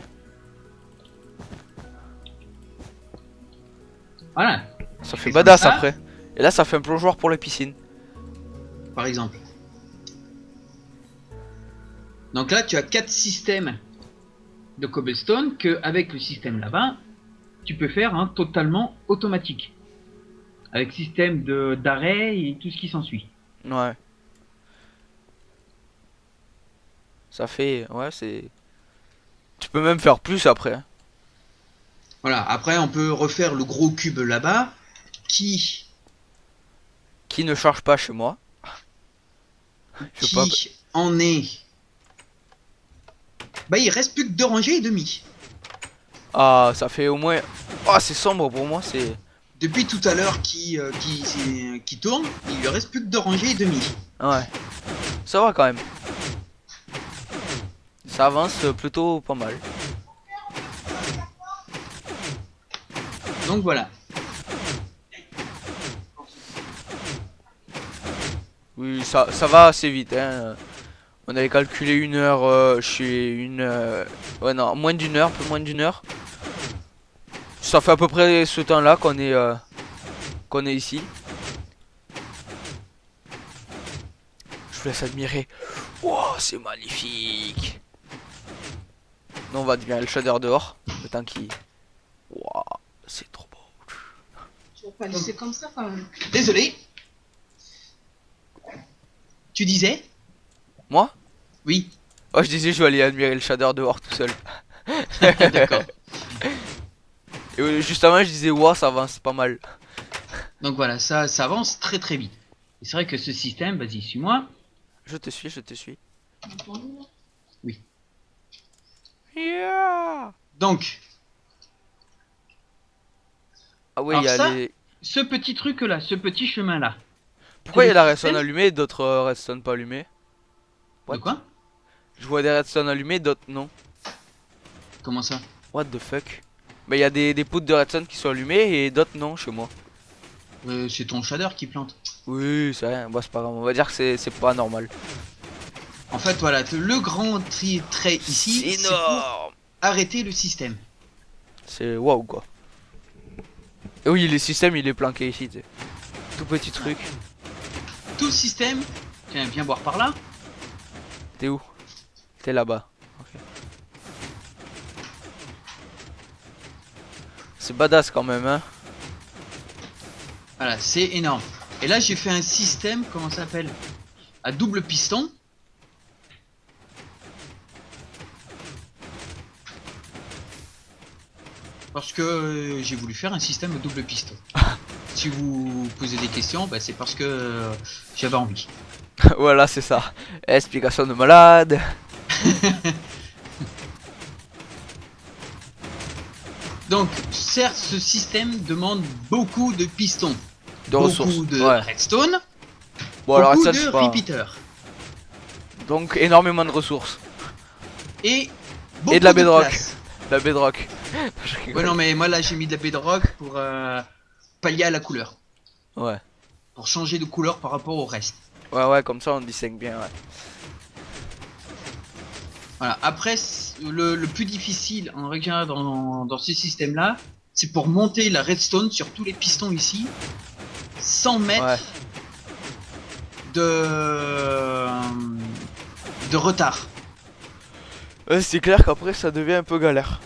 Speaker 2: Voilà,
Speaker 1: Ça fait
Speaker 2: Et
Speaker 1: badass
Speaker 2: comme ça-
Speaker 1: après. Et là, ça fait un plongeoir pour les piscines.
Speaker 2: par exemple. Donc là, tu as 4 systèmes de cobblestone que avec le système là-bas, tu peux faire un totalement automatique. Avec système d'arrêt et tout ce qui s'ensuit.
Speaker 1: Ouais. Ça fait... Ouais, c'est... Tu peux même faire plus après, hein.
Speaker 2: Voilà, après on peut refaire le gros cube là-bas qui
Speaker 1: Qui ne charge pas chez moi. Je sais pas...
Speaker 2: en est. Bah il reste plus que 2 rangées et demie.
Speaker 1: Ah, ça fait au moins... Ah, c'est sombre pour moi, c'est...
Speaker 2: Depuis tout à l'heure qui tourne, il lui reste plus que 2 rangées et demie.
Speaker 1: Ouais. Ça va quand même. Ça avance plutôt pas mal.
Speaker 2: Donc voilà.
Speaker 1: Oui, ça va assez vite, hein. On avait calculé 1 heure, chez une... Ouais, non, moins d'1 heure, peu moins d'1 heure. Ça fait à peu près ce temps-là qu'on est ici. Je vous laisse admirer. Wow, c'est magnifique. Nous, on va admirer le shader dehors. Le temps qui... Wow, c'est trop beau.
Speaker 3: Tu vas pas laisser comme ça quand même.
Speaker 2: Désolé. Tu disais?
Speaker 1: Moi?
Speaker 2: Oui.
Speaker 1: Oh, je disais, je vais aller admirer le shader dehors tout seul.
Speaker 2: D'accord.
Speaker 1: Et juste avant, je disais, wow, ça avance pas mal.
Speaker 2: Donc voilà, ça avance très très vite. Et c'est vrai que ce système, vas-y, suis-moi.
Speaker 1: Je te suis, je te suis.
Speaker 2: Oui.
Speaker 1: Yeah.
Speaker 2: Donc,
Speaker 1: Ah ouais, il y
Speaker 2: alors
Speaker 1: a
Speaker 2: ça,
Speaker 1: les...
Speaker 2: ce petit truc là, ce petit chemin là.
Speaker 1: Pourquoi il y a la
Speaker 2: le
Speaker 1: redstone
Speaker 2: système-
Speaker 1: allumée et d'autres redstone pas allumées?
Speaker 2: De
Speaker 1: What?
Speaker 2: quoi?
Speaker 1: Je vois des redstone allumées, d'autres non.
Speaker 2: Comment ça?
Speaker 1: What the fuck? Mais il y a des poutres de redstone qui sont allumées et d'autres non chez moi.
Speaker 2: C'est ton shader qui plante.
Speaker 1: Oui, c'est rien, bah, c'est pas grave. On va dire que c'est pas normal.
Speaker 2: En fait, voilà, le grand trait ici,
Speaker 1: C'est
Speaker 2: c'est pour
Speaker 1: énorme!
Speaker 2: arrêter le système.
Speaker 1: C'est waouh quoi. Et oui, le système il est planqué ici, tu sais. Tout petit truc.
Speaker 2: Tout le système, tiens, viens voir par là.
Speaker 1: T'es où? T'es là-bas. Ok. C'est badass quand même, hein.
Speaker 2: Voilà, c'est énorme. Et là, j'ai fait un système, comment ça s'appelle? À double piston. Parce que j'ai voulu faire un système à double piston. Si vous posez des questions, bah, c'est parce que j'avais envie.
Speaker 1: Voilà, c'est ça. Explication de malade.
Speaker 2: Donc, certes, ce système demande beaucoup de pistons,
Speaker 1: De
Speaker 2: beaucoup
Speaker 1: ressources.
Speaker 2: de
Speaker 1: Ouais.
Speaker 2: redstone,
Speaker 1: Bon, alors
Speaker 2: beaucoup
Speaker 1: ça,
Speaker 2: de
Speaker 1: c'est pas...
Speaker 2: repeaters
Speaker 1: Donc, énormément de ressources.
Speaker 2: et beaucoup
Speaker 1: de la bedrock.
Speaker 2: place.
Speaker 1: La bedrock. Je rigole.
Speaker 2: Ouais, non, mais moi là, j'ai mis de la bedrock pour pallier à la couleur,
Speaker 1: Ouais.
Speaker 2: pour changer de couleur par rapport au reste.
Speaker 1: Ouais, ouais, comme ça on distingue bien, ouais.
Speaker 2: Voilà. Après, le plus difficile en règle générale dans ces systèmes-là, c'est pour monter la redstone sur tous les pistons ici, sans mettre
Speaker 1: Ouais.
Speaker 2: de retard.
Speaker 1: Ouais, c'est clair qu'après ça devient un peu galère.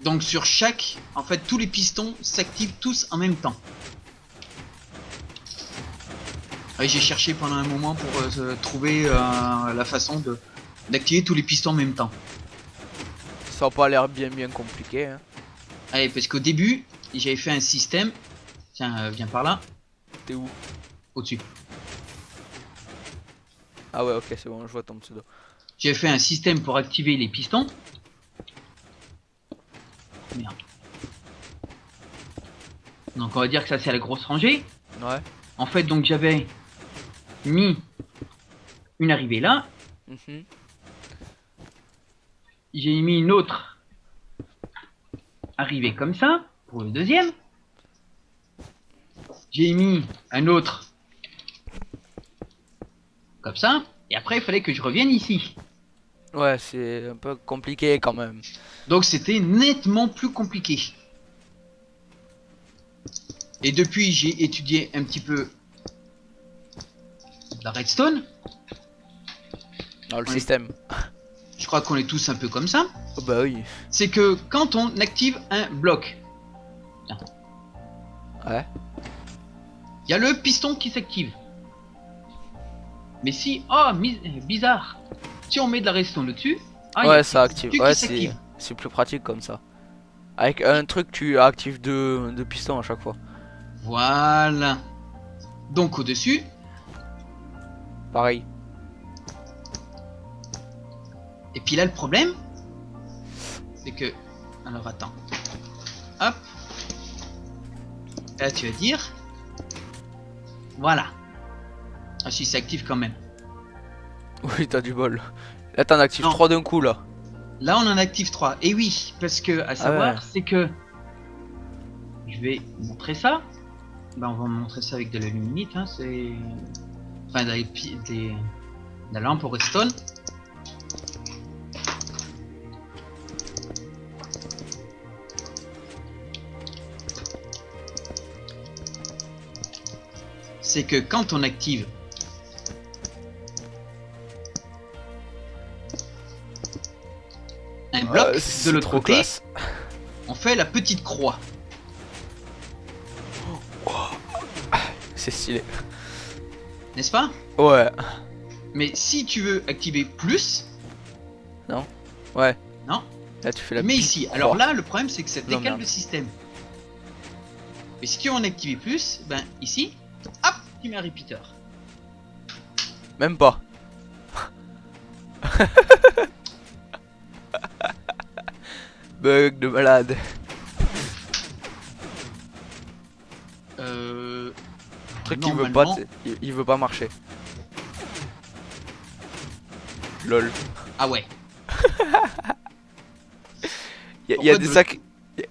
Speaker 2: Donc sur chaque, en fait, tous les pistons s'activent tous en même temps. Ouais, j'ai cherché pendant un moment pour trouver la façon d'activer tous les pistons en même temps.
Speaker 1: Ça a pas l'air bien compliqué, hein.
Speaker 2: Allez, parce qu'au début, j'avais fait un système. Tiens, viens par là,
Speaker 1: T'es où?
Speaker 2: au-dessus.
Speaker 1: Ah ouais, ok, c'est bon, je vois ton pseudo.
Speaker 2: J'ai fait un système pour activer les pistons. Merde. Donc on va dire que ça c'est la grosse rangée.
Speaker 1: Ouais.
Speaker 2: En fait, donc j'avais mis une arrivée là.
Speaker 1: Mhm.
Speaker 2: J'ai mis une autre arrivée comme ça pour le deuxième. J'ai mis un autre comme ça. Et après, il fallait que je revienne ici.
Speaker 1: Ouais, c'est un peu compliqué quand même.
Speaker 2: Donc c'était nettement plus compliqué. Et depuis, j'ai étudié un petit peu la redstone.
Speaker 1: Dans le
Speaker 2: Ouais.
Speaker 1: système.
Speaker 2: Je crois qu'on est tous un peu comme ça.
Speaker 1: Oh bah oui.
Speaker 2: C'est que quand on active un bloc,
Speaker 1: Ouais.
Speaker 2: il y a le piston qui s'active. Mais si, oh, bizarre, si on met de la redstone dessus, ah, il y a
Speaker 1: Ouais,
Speaker 2: le
Speaker 1: ça
Speaker 2: truc
Speaker 1: active.
Speaker 2: qui
Speaker 1: Ouais,
Speaker 2: s'active.
Speaker 1: c'est plus pratique comme ça. Avec un truc, tu actives deux pistons à chaque fois.
Speaker 2: Voilà. Donc au-dessus,
Speaker 1: Pareil.
Speaker 2: et puis là le problème, c'est que, alors attends, hop, là tu vas dire, voilà. Ah si, ça active quand même.
Speaker 1: Oui, t'as du bol. Là, t'en actives
Speaker 2: Non.
Speaker 1: 3 d'un coup là.
Speaker 2: Là on en active 3. Et oui, parce que à savoir,
Speaker 1: ouais.
Speaker 2: c'est que je vais montrer ça. Ben, on va montrer ça avec de la luminite, hein, c'est, enfin de la lampe au redstone. C'est que quand on active un bloc de
Speaker 1: c'est
Speaker 2: l'autre
Speaker 1: trop
Speaker 2: côté,
Speaker 1: classe.
Speaker 2: on fait la petite croix.
Speaker 1: C'est stylé.
Speaker 2: N'est-ce pas?
Speaker 1: Ouais.
Speaker 2: Mais si tu veux activer plus,
Speaker 1: Ouais.
Speaker 2: non,
Speaker 1: Là tu fais la
Speaker 2: mais
Speaker 1: petite
Speaker 2: ici.
Speaker 1: croix.
Speaker 2: Alors là, le problème c'est que ça
Speaker 1: Non,
Speaker 2: décale
Speaker 1: merde.
Speaker 2: le système. Mais si tu veux en activer plus, ben ici, hop, tu mets un repeater.
Speaker 1: Même pas. Bug de malade. Truc qui veut pas,
Speaker 2: Normalement-
Speaker 1: il veut pas marcher. Lol.
Speaker 2: Ah ouais.
Speaker 1: Il y a
Speaker 2: Pourquoi
Speaker 1: des
Speaker 2: de-
Speaker 1: sacs.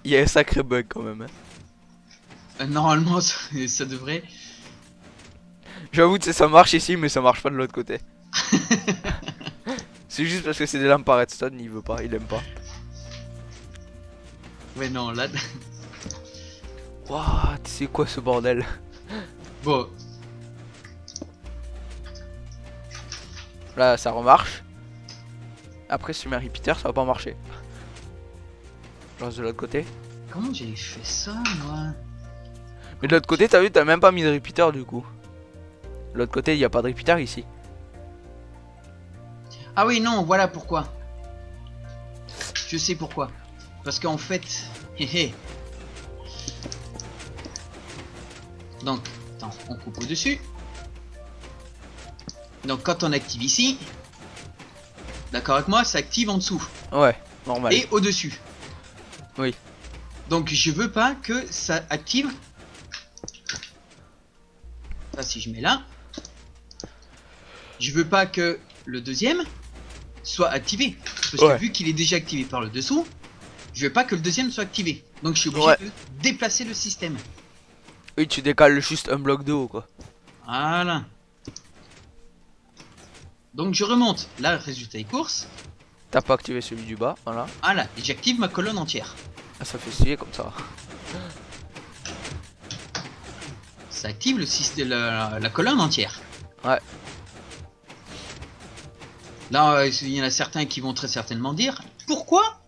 Speaker 1: Il y a un sacré bug quand même. Hein.
Speaker 2: Normalement, ça devrait.
Speaker 1: J'avoue, tu sais, ça marche ici, mais ça marche pas de l'autre côté. C'est juste parce que c'est des lampes à redstone, il veut pas, il aime pas.
Speaker 2: Ouais, non, là.
Speaker 1: Waouh, c'est quoi ce bordel?
Speaker 2: Bon,
Speaker 1: Là, ça remarche. Après, si tu mets un repeater, ça va pas marcher. Je lance de l'autre côté.
Speaker 2: comment j'ai fait ça, moi?
Speaker 1: Mais de l'autre côté, t'as vu, t'as même pas mis de repeater du coup. De l'autre côté, il y a pas de repeater ici.
Speaker 2: Ah oui, non, voilà pourquoi. Je sais pourquoi. Parce qu'en fait, hé hé. Donc, attends, on coupe au-dessus. Donc, quand on active ici, d'accord avec moi, ça active en dessous
Speaker 1: Ouais, normal.
Speaker 2: et au-dessus.
Speaker 1: Oui.
Speaker 2: Donc, je veux pas que ça active. Ça, si je mets là, je veux pas que le deuxième soit activé. Parce
Speaker 1: Ouais.
Speaker 2: que vu qu'il est déjà activé par le dessous, je veux pas que le deuxième soit activé. Donc, je suis obligé
Speaker 1: Ouais.
Speaker 2: de déplacer le système.
Speaker 1: Oui, tu décales juste un bloc de haut quoi.
Speaker 2: Voilà. Donc, je remonte. Là, le résultat est course.
Speaker 1: T'as pas activé celui du bas, voilà.
Speaker 2: Voilà. Et j'active ma colonne entière.
Speaker 1: Ah, ça fait stylé comme ça.
Speaker 2: Ça active le système, la colonne entière.
Speaker 1: Ouais.
Speaker 2: Là, il y en a certains qui vont très certainement dire pourquoi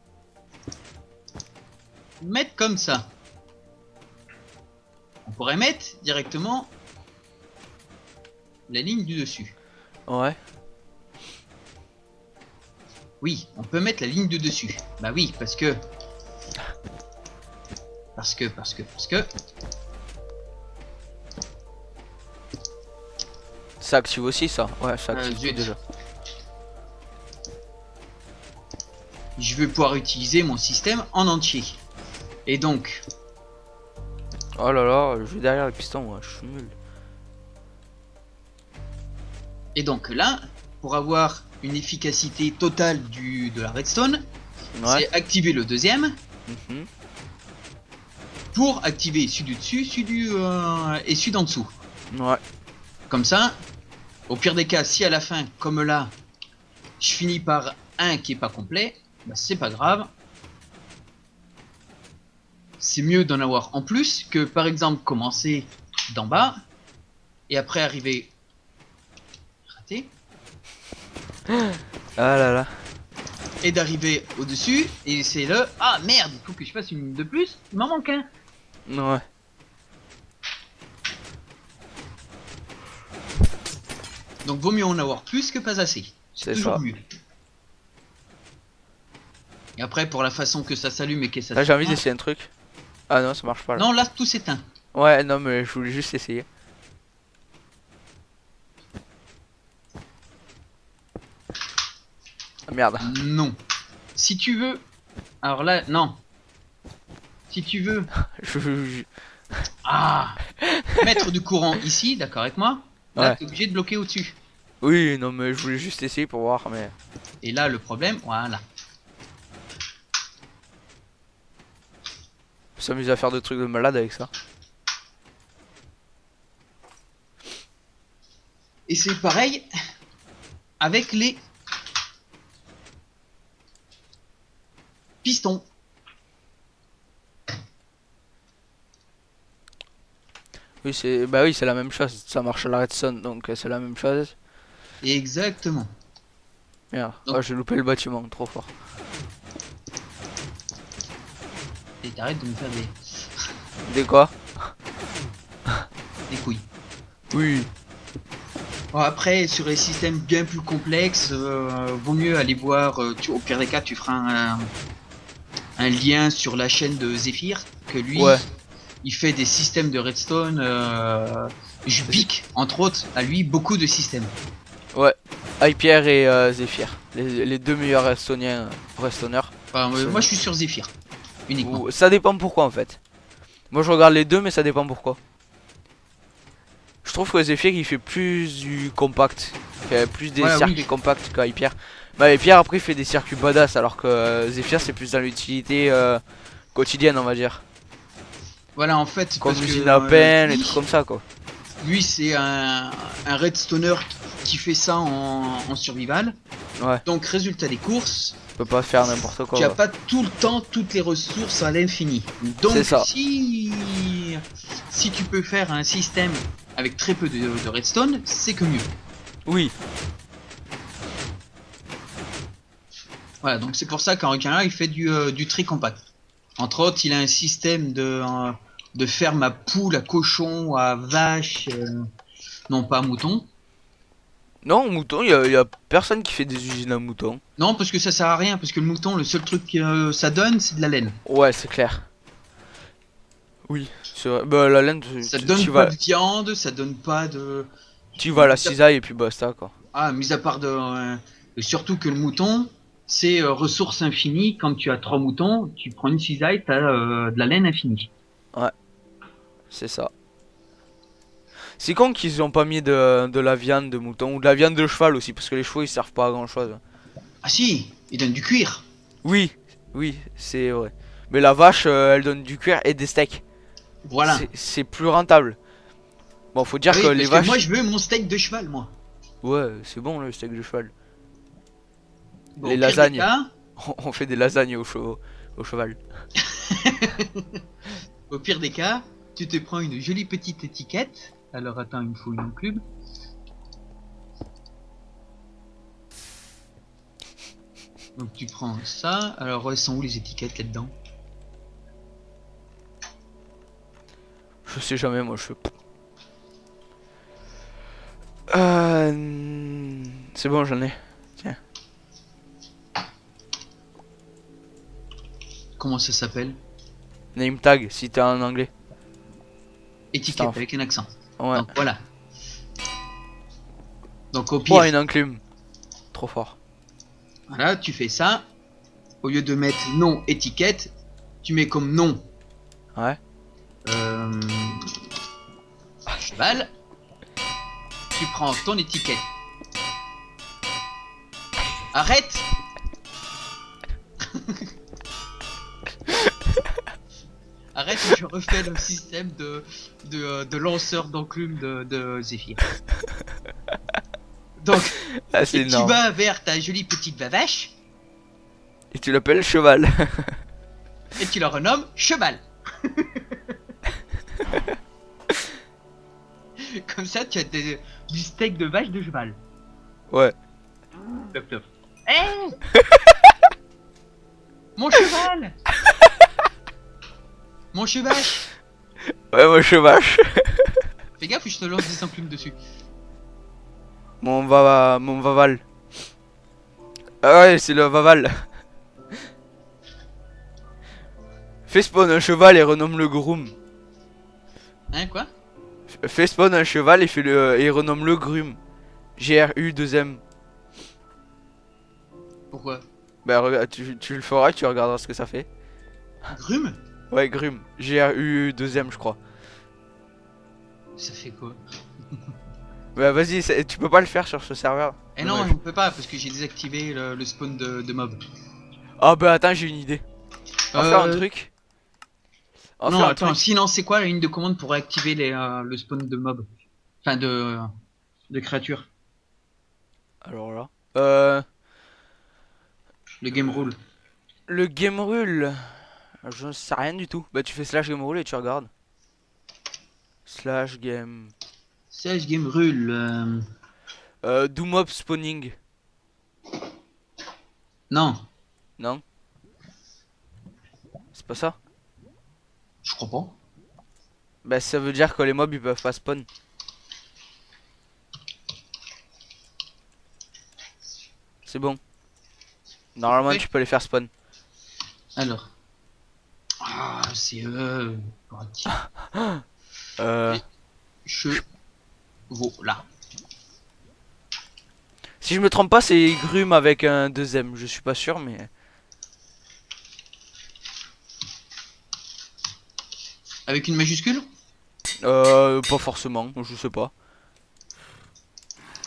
Speaker 2: mettre comme ça? On pourrait mettre directement la ligne du dessus.
Speaker 1: Ouais.
Speaker 2: Oui, on peut mettre la ligne du dessus. Bah oui, parce que
Speaker 1: Ça active aussi ça. Ouais, ça active tout
Speaker 2: zut.
Speaker 1: déjà.
Speaker 2: je veux pouvoir utiliser mon système en entier. Et donc,
Speaker 1: Oh là là, je vais derrière le piston, moi, je suis nul.
Speaker 2: là, pour avoir une efficacité totale de la redstone,
Speaker 1: Ouais.
Speaker 2: c'est activer le deuxième
Speaker 1: Mhm.
Speaker 2: pour activer celui du dessus, et celui d'en dessous.
Speaker 1: Ouais.
Speaker 2: Comme ça, au pire des cas, si à la fin, comme là, je finis par un qui est pas complet, bah c'est pas grave. C'est mieux d'en avoir en plus que par exemple commencer d'en bas et après arriver raté
Speaker 1: Ah là là.
Speaker 2: et d'arriver au-dessus et c'est le ah merde, il faut que je fasse une ligne de plus, il m'en manque un.
Speaker 1: Ouais.
Speaker 2: Donc vaut mieux en avoir plus que pas assez.
Speaker 1: C'est
Speaker 2: toujours
Speaker 1: ça.
Speaker 2: mieux. Et après pour la façon que ça s'allume et que ça
Speaker 1: Là, j'ai envie
Speaker 2: s'éteint-
Speaker 1: d'essayer un truc. Ah non, ça marche pas là.
Speaker 2: Non, là tout s'éteint.
Speaker 1: Ouais, non, mais je voulais juste essayer. Ah merde.
Speaker 2: Non. Si tu veux. Alors là, non. Si tu veux.
Speaker 1: Je-
Speaker 2: Ah mettre du courant ici, d'accord avec moi? Là,
Speaker 1: Ouais.
Speaker 2: t'es obligé de bloquer au-dessus.
Speaker 1: Oui, non, mais je voulais juste essayer pour voir, mais.
Speaker 2: Et là, le problème, voilà.
Speaker 1: On s'amuse à faire des trucs de malade avec ça.
Speaker 2: Et c'est pareil avec les pistons.
Speaker 1: Oui, c'est bah oui, c'est la même chose. Ça marche à la redstone, donc c'est la même chose.
Speaker 2: Exactement.
Speaker 1: Merde.
Speaker 2: Donc-
Speaker 1: Oh, j'ai loupé le bâtiment, trop fort.
Speaker 2: Et t'arrêtes de me faire
Speaker 1: Des quoi?
Speaker 2: des couilles.
Speaker 1: Oui.
Speaker 2: Bon, après, sur les systèmes bien plus complexes, vaut mieux aller voir. Au pire des cas, tu feras un lien sur la chaîne de Zephyr, que lui,
Speaker 1: Ouais.
Speaker 2: il fait des systèmes de redstone. Je pique, entre autres, à lui, beaucoup de systèmes.
Speaker 1: Ouais. Hyper et Zephyr. Les deux meilleurs restoners.
Speaker 2: Enfin,
Speaker 1: C'est-
Speaker 2: moi, je suis sur Zephyr, uniquement.
Speaker 1: Ça dépend pourquoi en fait. Moi je regarde les deux mais ça dépend pourquoi. Je trouve que Zephyr il fait plus du compact. Il fait plus des
Speaker 2: Voilà,
Speaker 1: circuits
Speaker 2: oui.
Speaker 1: compacts qu'Hyper. Bah Hyper après il fait des circuits badass alors que Zephyr c'est plus dans l'utilité quotidienne on va dire.
Speaker 2: Voilà, en fait,
Speaker 1: Comme
Speaker 2: parce que
Speaker 1: l'usine à peine et
Speaker 2: lui,
Speaker 1: trucs comme ça quoi.
Speaker 2: lui c'est un redstoner qui fait ça en survival.
Speaker 1: Ouais.
Speaker 2: Donc, résultat des courses,
Speaker 1: Tu peux pas faire n'importe quoi.
Speaker 2: tu n'as
Speaker 1: Ouais.
Speaker 2: pas tout le temps toutes les ressources à l'infini.
Speaker 1: C'est
Speaker 2: Donc,
Speaker 1: ça.
Speaker 2: si tu peux faire un système avec très peu de redstone, c'est que mieux.
Speaker 1: Oui.
Speaker 2: Voilà, donc c'est pour ça qu'en général, il fait du tri compact. Entre autres, il a un système de ferme à poules, à cochons, à vaches, non pas à moutons.
Speaker 1: Non mouton y a personne qui fait des usines à moutons.
Speaker 2: Non, parce que ça sert à rien, parce que le mouton, le seul truc que ça donne, c'est de la laine.
Speaker 1: Ouais c'est clair. Oui. C'est vrai. Bah la laine
Speaker 2: Ça
Speaker 1: tu
Speaker 2: donne
Speaker 1: tu
Speaker 2: pas
Speaker 1: vas
Speaker 2: de viande, ça donne pas de...
Speaker 1: tu vas à la cisaille et puis basta quoi.
Speaker 2: Ah, mis à part et surtout que le mouton, c'est ressource infinie. Quand tu as 3 moutons, tu prends une cisaille, t'as de la laine infinie.
Speaker 1: C'est ça. C'est con qu'ils ont pas mis de la viande de mouton ou de la viande de cheval aussi parce que les chevaux ils servent pas à grand chose.
Speaker 2: Ah si, il donne du cuir.
Speaker 1: Oui, oui, c'est vrai. Mais la vache elle donne du cuir et des steaks.
Speaker 2: Voilà.
Speaker 1: C'est plus rentable. Bon, faut dire
Speaker 2: Ah oui,
Speaker 1: que
Speaker 2: parce
Speaker 1: les
Speaker 2: que
Speaker 1: vaches.
Speaker 2: moi je veux mon steak de cheval, moi.
Speaker 1: Ouais, c'est bon le steak de cheval.
Speaker 2: Bon,
Speaker 1: Les
Speaker 2: au pire des
Speaker 1: lasagnes.
Speaker 2: cas,
Speaker 1: On fait des lasagnes au cheval.
Speaker 2: au pire des cas, tu te prends une jolie petite étiquette. Alors attends, il me faut une club. Donc tu prends ça. Alors elles sont où les étiquettes là-dedans?
Speaker 1: Je sais jamais, moi je. C'est bon, j'en ai.
Speaker 2: Comment ça s'appelle?
Speaker 1: Name tag si t'es en anglais.
Speaker 2: Étiquette
Speaker 1: Putain.
Speaker 2: avec un accent.
Speaker 1: Ouais.
Speaker 2: Donc voilà. Donc au
Speaker 1: Oh,
Speaker 2: pire,
Speaker 1: une enclume. Trop fort.
Speaker 2: voilà, tu fais ça. Au lieu de mettre nom étiquette, tu mets comme nom
Speaker 1: Ouais.
Speaker 2: cheval. Tu prends ton étiquette. Arrête. Arrête, je refais le système de lanceur d'enclume de Zephyr. Donc,
Speaker 1: Ah, c'est
Speaker 2: et tu
Speaker 1: énorme.
Speaker 2: vas vers ta jolie petite vavache
Speaker 1: Et tu l'appelles cheval.
Speaker 2: et tu la renommes cheval. Comme ça, tu as du steak de vache de cheval.
Speaker 1: Ouais.
Speaker 2: Top top. Hey Mon cheval. Mon cheval.
Speaker 1: Ouais, moi cheval.
Speaker 2: Fais gaffe ou je te lance des enclumes dessus.
Speaker 1: Mon vaval. Ah ouais, c'est le vaval. Fais spawn un cheval et renomme le groom.
Speaker 2: Hein, quoi?
Speaker 1: Fais spawn un cheval et et renomme le grume. GRU 2M.
Speaker 2: Pourquoi?
Speaker 1: Bah regarde, tu le feras, tu regarderas ce que ça fait.
Speaker 2: Grume?
Speaker 1: Ouais, grume. GRU 2M je crois.
Speaker 2: Ça fait quoi?
Speaker 1: Bah vas-y, tu peux pas le faire sur ce serveur.
Speaker 2: Eh non,
Speaker 1: Dommage.
Speaker 2: on peut pas parce que j'ai désactivé le spawn de mob.
Speaker 1: Ah bah attends, j'ai une idée. On va faire un truc. On va
Speaker 2: Non,
Speaker 1: faire un
Speaker 2: attends,
Speaker 1: truc.
Speaker 2: sinon c'est quoi la ligne de commande pour activer le spawn de mob? Enfin, de créatures.
Speaker 1: Alors là.
Speaker 2: Le game rule.
Speaker 1: Le game rule. Je ne sais rien du tout. Bah tu fais slash game rule et tu regardes. Slash game.
Speaker 2: Sage game rule.
Speaker 1: Do mob spawning.
Speaker 2: Non.
Speaker 1: Non. C'est pas ça.
Speaker 2: crois pas.
Speaker 1: Bah ça veut dire que les mobs ils peuvent pas spawn. C'est bon. Normalement
Speaker 2: Ouais.
Speaker 1: tu peux les faire spawn.
Speaker 2: Alors. Ah, c'est
Speaker 1: Euh,
Speaker 2: Voilà.
Speaker 1: Si je me trompe pas c'est Grume avec un 2M. Je suis pas sûr mais...
Speaker 2: Avec une majuscule?
Speaker 1: Pas forcément. Je sais pas.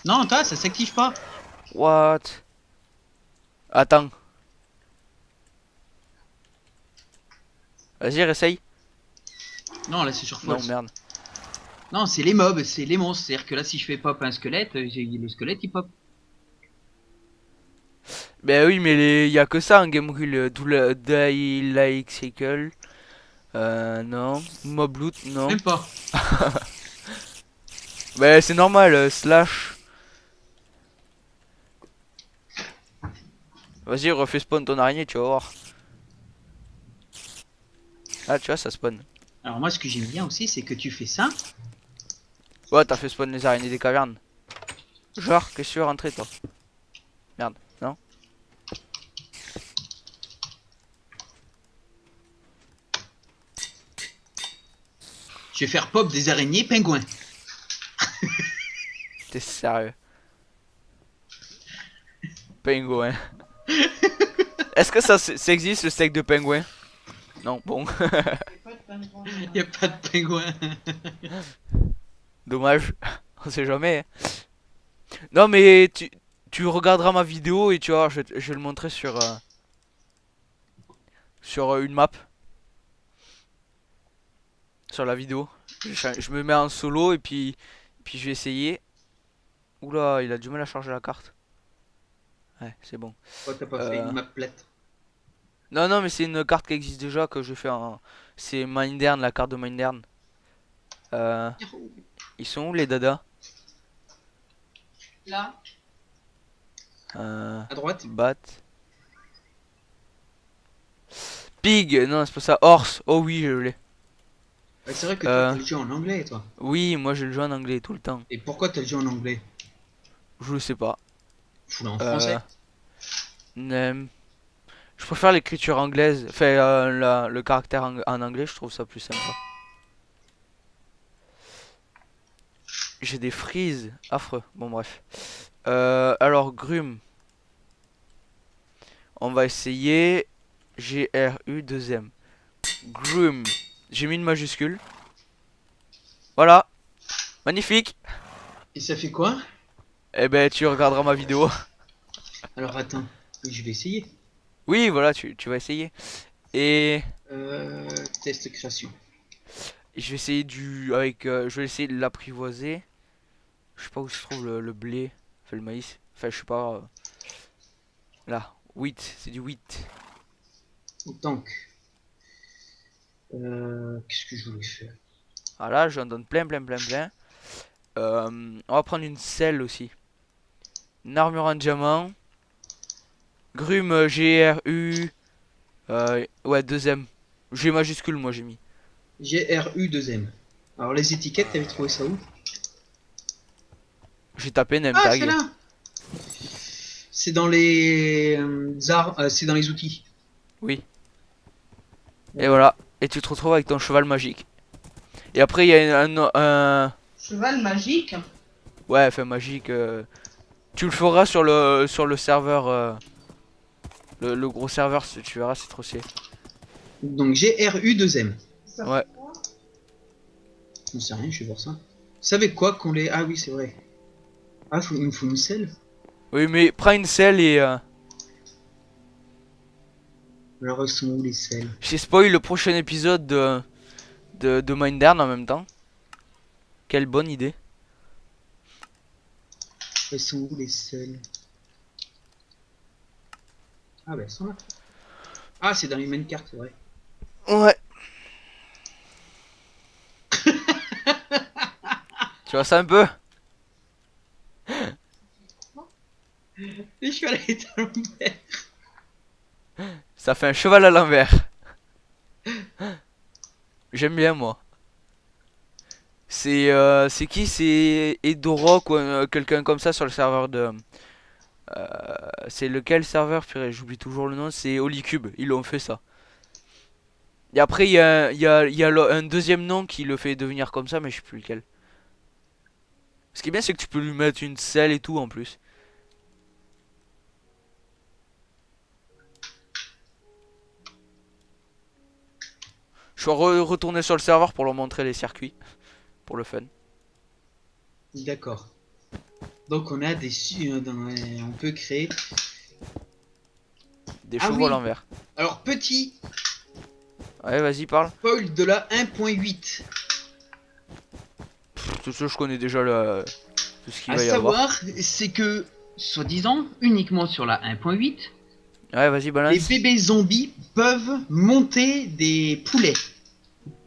Speaker 2: Non, toi, ça s'active pas.
Speaker 1: What? Attends. Vas-y réessaye.
Speaker 2: Non, là, c'est sur
Speaker 1: Non
Speaker 2: false.
Speaker 1: merde.
Speaker 2: Non, c'est les mobs, c'est les monstres. C'est-à-dire que là, si je fais pop un squelette, le squelette il pop.
Speaker 1: Bah oui mais y a que ça en Game Rule. Like Cycle. Non. Mob Loot, non.
Speaker 2: Même pas.
Speaker 1: Bah c'est normal, slash. Vas-y refais spawn ton araignée tu vas voir. Ah tu vois ça spawn.
Speaker 2: Alors, moi, ce que j'aime bien aussi, c'est que tu fais ça.
Speaker 1: Ouais t'as fait spawn les araignées des cavernes. Genre qu'est-ce que tu veux rentrer toi? Merde, non?
Speaker 2: Je vais faire pop des araignées pingouins.
Speaker 1: T'es sérieux? Pingouin. Est-ce que ça existe le steak de pingouin? Non, bon.
Speaker 2: Y a pas de pingouins.
Speaker 1: Dommage. On sait jamais. Hein. Non mais tu regarderas ma vidéo et tu vois, je vais le montrer sur une map. Sur la vidéo. Je me mets en solo et puis je vais essayer. Oula, il a du mal à charger la carte. Ouais, c'est bon.
Speaker 2: Pourquoi t'as pas fait
Speaker 1: Euh,
Speaker 2: une map plate?
Speaker 1: Non, non, mais c'est une carte qui existe déjà que je fais en... C'est Mindern, la carte de Mindern. Euh, Ils sont où les dadas?
Speaker 3: Là.
Speaker 1: Euh,
Speaker 2: À droite?
Speaker 1: Bat. Pig, non, c'est pas ça. Horse, oh oui, je l'ai.
Speaker 2: Ouais, c'est vrai que toi,
Speaker 1: Euh,
Speaker 2: t'as le jeu en anglais, toi.
Speaker 1: oui, moi je le joue en anglais tout le temps.
Speaker 2: Et pourquoi t'as le jeu en anglais?
Speaker 1: Je le sais pas.
Speaker 2: Fous-le en
Speaker 1: Euh,
Speaker 2: français.
Speaker 1: Nem. Je préfère l'écriture anglaise. Enfin, le caractère en anglais, je trouve ça plus sympa. J'ai des frises affreux. Bon, bref. Alors, Grume. On va essayer. GRU 2M. Grume. J'ai mis une majuscule. Voilà. Magnifique.
Speaker 2: Et ça fait quoi?
Speaker 1: Eh ben, tu regarderas ma vidéo.
Speaker 2: Alors attends, oui, je vais essayer.
Speaker 1: Oui, voilà, tu vas essayer. Et
Speaker 2: Test création.
Speaker 1: je vais essayer je vais essayer de l'apprivoiser. Je sais pas où se trouve le blé. Enfin, le maïs. Enfin, je sais pas. Là. Wheat. C'est du wheat.
Speaker 2: Au tank. Qu'est-ce que je voulais faire?
Speaker 1: Voilà, j'en donne plein, plein, plein, plein. On va prendre une selle aussi. Une armure en diamant. Grume GRU. Ouais, 2M. G majuscule, moi j'ai mis.
Speaker 2: GRU2M. Alors les étiquettes, t'avais trouvé ça où?
Speaker 1: J'ai tapé name
Speaker 2: Ah,
Speaker 1: tag.
Speaker 2: c'est là. C'est dans les c'est dans les outils.
Speaker 1: Oui. Et voilà. Et tu te retrouves avec ton cheval magique. Et après, il y a
Speaker 3: Cheval magique.
Speaker 1: ouais, enfin magique. Tu le feras sur le serveur. Le gros serveur, tu verras, c'est trop stylé.
Speaker 2: Donc GRU2M.
Speaker 3: Ça
Speaker 1: Ouais.
Speaker 3: fait quoi?
Speaker 2: Je ne sais rien, je vais voir ça. Vous savez quoi qu'on les... Ah oui, c'est vrai. Ah, il me faut une selle.
Speaker 1: Oui, mais prends une selle et.
Speaker 2: Alors, elles sont où les selles?
Speaker 1: J'ai spoil le prochain épisode de Mindern en même temps. Quelle bonne idée.
Speaker 2: Elles sont où les selles? Ah bah elles sont là. Ah, c'est dans les main cartes, c'est vrai.
Speaker 1: Ouais. Tu vois ça un peu?
Speaker 2: Les chevals est à l'envers.
Speaker 1: Ça fait un cheval à l'envers. J'aime bien moi. C'est qui? C'est Edorok ou quelqu'un comme ça sur le serveur de. C'est lequel serveur? Purée, j'oublie toujours le nom. C'est Holycube. Ils l'ont fait ça. Et après, un deuxième nom qui le fait devenir comme ça, mais je sais plus lequel. Ce qui est bien, c'est que tu peux lui mettre une selle et tout en plus. Je suis retourné sur le serveur pour leur montrer les circuits. Pour le fun.
Speaker 2: D'accord. Donc on a on peut créer.
Speaker 1: Des
Speaker 2: Ah
Speaker 1: chevaux
Speaker 2: oui.
Speaker 1: à l'envers.
Speaker 2: Alors petit
Speaker 1: Ouais, vas-y, parle.
Speaker 2: spoil de la 1.8.
Speaker 1: Tout ça, je connais déjà tout ce qu'il
Speaker 2: À
Speaker 1: va y avoir.
Speaker 2: savoir, c'est que, soi-disant, uniquement sur la 1.8,
Speaker 1: Ouais, vas-y,
Speaker 2: les
Speaker 1: balance.
Speaker 2: bébés zombies peuvent monter des poulets.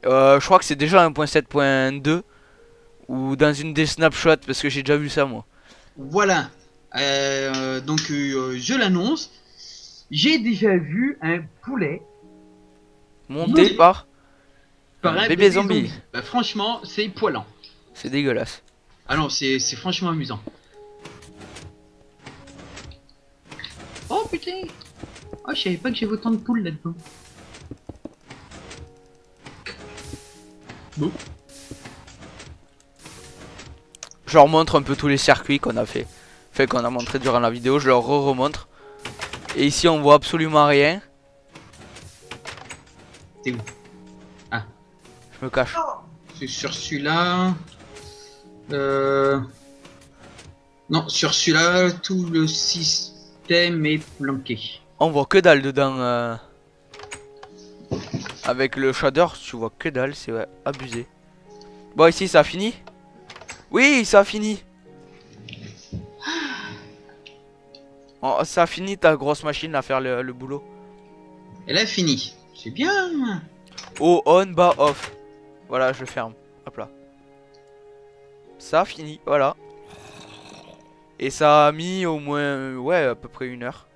Speaker 1: Je crois que c'est déjà 1.7.2 ou dans une des snapshots parce que j'ai déjà vu ça moi.
Speaker 2: Voilà. Donc je l'annonce. J'ai déjà vu un poulet
Speaker 1: Monté
Speaker 2: Oui.
Speaker 1: par
Speaker 2: par
Speaker 1: un
Speaker 2: un
Speaker 1: bébé zombie.
Speaker 2: Bah, franchement, c'est poilant.
Speaker 1: C'est dégueulasse.
Speaker 2: Ah non, c'est franchement amusant. Oh putain. Oh, je savais pas que j'avais autant de poules là-dedans. Bon.
Speaker 1: Je leur montre un peu tous les circuits qu'on a fait. Fait qu'on a montré durant la vidéo, je leur remontre. Et ici on voit absolument rien.
Speaker 2: T'es où?
Speaker 1: Je me cache.
Speaker 2: C'est sur celui-là. Non, sur celui-là, tout le système est planqué.
Speaker 1: On voit que dalle dedans. Avec le shader, tu vois que dalle, c'est ouais, abusé. Bon, ici ça a fini. Oui, ça a fini. Oh, ça a fini ta grosse machine à faire le boulot.
Speaker 2: Elle a fini. C'est bien.
Speaker 1: Haut, on, bas, off. Voilà, je ferme. Hop là. Ça a fini, voilà. Et ça a mis au moins, ouais, à peu près 1 heure.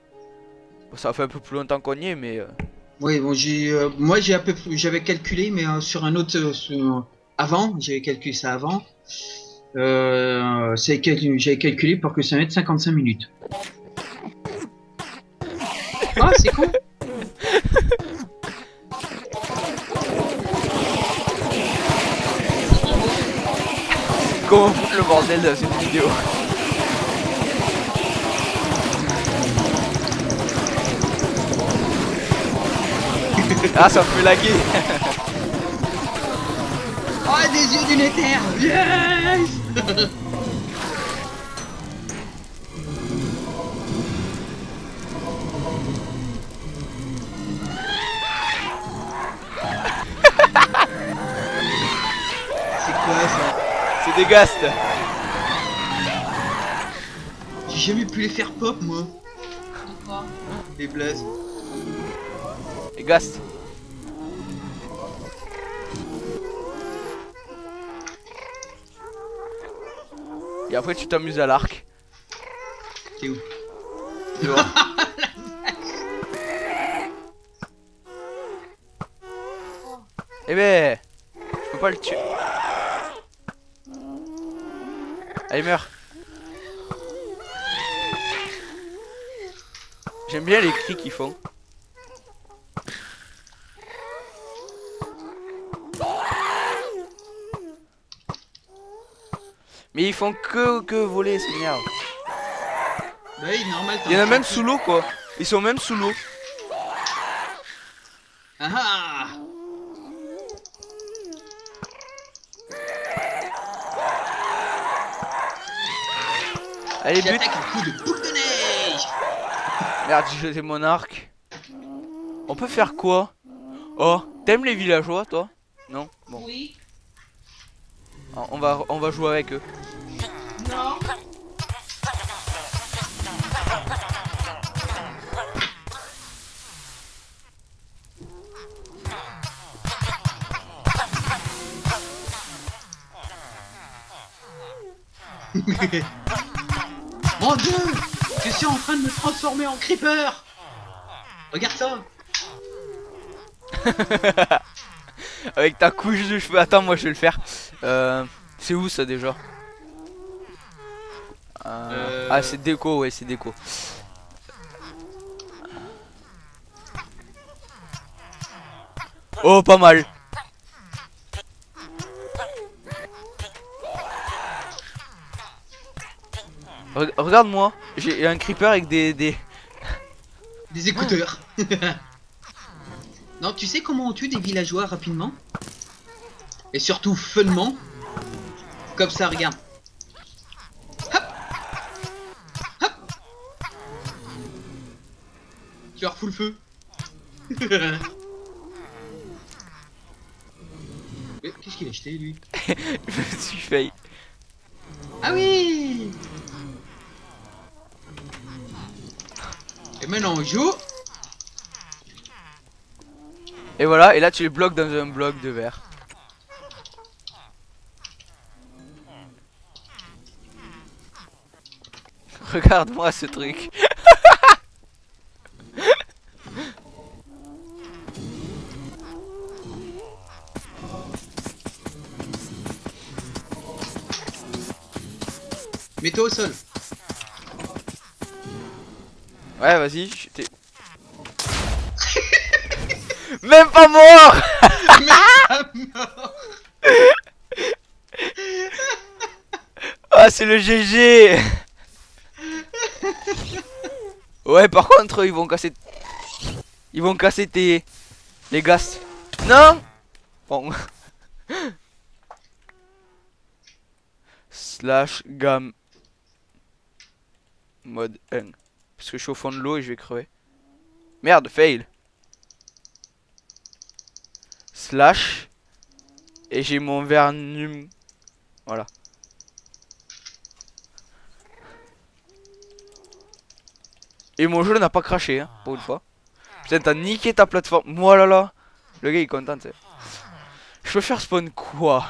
Speaker 1: Bon, ça fait un peu plus longtemps qu'on y est, mais...
Speaker 2: Oui, bon, moi j'ai à peu près, j'avais calculé, mais sur un autre, avant, j'avais calculé ça avant. J'avais calculé pour que ça mette 55 minutes. Ah, c'est con.
Speaker 1: Comment foutre le bordel dans cette vidéo? Ah, ça me fait laguer.
Speaker 2: Ah, des yeux d'une éther. Yes. C'est quoi ça?
Speaker 1: C'est des ghasts.
Speaker 2: J'ai jamais pu les faire pop, moi.
Speaker 3: Pourquoi?
Speaker 2: Les blazes.
Speaker 1: Des ghasts. Et après tu t'amuses à l'arc.
Speaker 2: T'es où?
Speaker 1: Dehors. Eh ben, je peux pas le tuer. Allez, meurs. J'aime bien les cris qu'ils font. Mais ils font que voler, c'est merde.
Speaker 2: Bah oui, normal.
Speaker 1: Il y en a même sous l'eau quoi. Ils sont même sous l'eau.
Speaker 2: Ah ah.
Speaker 1: Allez, but.
Speaker 2: J'attaque un coup de boule de neige.
Speaker 1: Merde, j'ai jeté mon arc. On peut faire quoi? Oh, t'aimes les villageois toi? Non? Bon,
Speaker 3: Oui.
Speaker 1: ah, on va jouer avec eux.
Speaker 3: Non.
Speaker 2: Mon dieu, je suis en train de me transformer en creeper. Regarde ça.
Speaker 1: Avec ta couche de cheveux. Attends, moi je vais le faire. C'est où ça déjà? Ah, c'est déco, ouais, c'est déco. Oh, pas mal. Regarde-moi, j'ai un creeper avec des...
Speaker 2: Des écouteurs. Non, tu sais comment on tue des villageois rapidement? Et surtout funement? Comme ça, regarde. Hop. Hop. Tu leur fous le feu. Mais qu'est-ce qu'il a acheté lui?
Speaker 1: Je me suis fait.
Speaker 2: Ah oui. Et maintenant on joue.
Speaker 1: Et voilà, et là tu les bloques dans un bloc de verre. Regarde-moi ce truc.
Speaker 2: Mets-toi au sol.
Speaker 1: Ouais, vas-y, t'es... Même pas mort. Ah, c'est le GG. Ouais, par contre, ils vont casser... Ils vont casser tes... les ghasts. Non. Bon. Slash gamme mode 1. Parce que je suis au fond de l'eau et je vais crever. Merde, fail. Slash. Et j'ai mon vernum. Voilà. Et mon jeu n'a pas craché, hein, pour une fois. Putain, t'as niqué ta plateforme. Moi là là. Le gars il est content, tu sais. Je peux faire spawn quoi?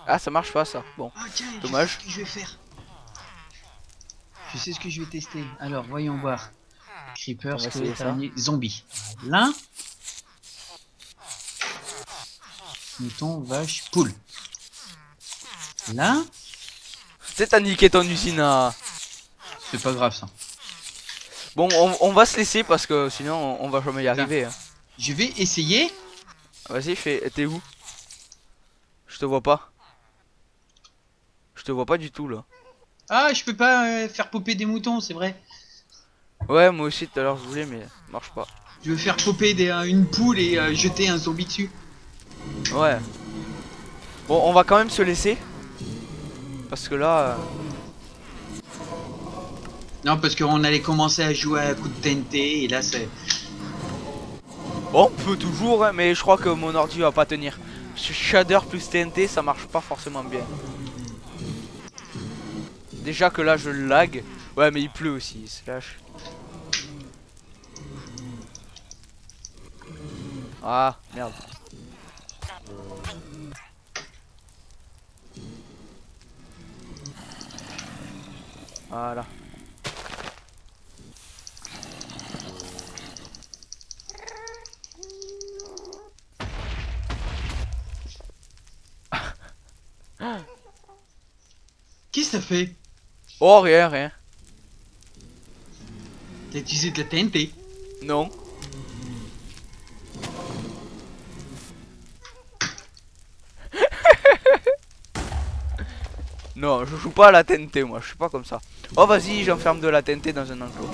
Speaker 1: Ah, ça marche pas ça. Bon,
Speaker 2: Ah tiens,
Speaker 1: dommage.
Speaker 2: je sais ce que je vais faire. Je sais ce que je vais tester. Alors, voyons voir. Creeper,
Speaker 1: On va essayer
Speaker 2: squelette,
Speaker 1: ça.
Speaker 2: araignée, zombie. Là. Mouton, vache, poule. Là.
Speaker 1: Tu sais, t'as niqué ton usine à...
Speaker 2: C'est pas grave ça.
Speaker 1: Bon, on va se laisser parce que sinon on va jamais y arriver. Hein.
Speaker 2: Je vais essayer.
Speaker 1: Vas-y, fais. T'es où? Je te vois pas. Je te vois pas du tout là.
Speaker 2: Ah, je peux pas faire popper des moutons, c'est vrai.
Speaker 1: Ouais, moi aussi tout à l'heure je voulais, mais ça marche pas.
Speaker 2: Je veux faire popper une poule et jeter un zombie dessus.
Speaker 1: Ouais. Bon, on va quand même se laisser. Parce que là...
Speaker 2: Non, parce qu'on allait commencer à jouer à coup de TNT et là c'est...
Speaker 1: Bon, on peut toujours, hein, mais je crois que mon ordi va pas tenir. Shader plus TNT, ça marche pas forcément bien. Déjà que là je lag. Ouais, mais il pleut aussi, slash. Ah, merde. Voilà.
Speaker 2: Qu'est-ce que ça fait?
Speaker 1: Oh, rien, rien.
Speaker 2: T'as utilisé de la TNT.
Speaker 1: Non. Non, je joue pas à la TNT, moi, je suis pas comme ça. Oh, vas-y, j'enferme de la TNT dans un enclos.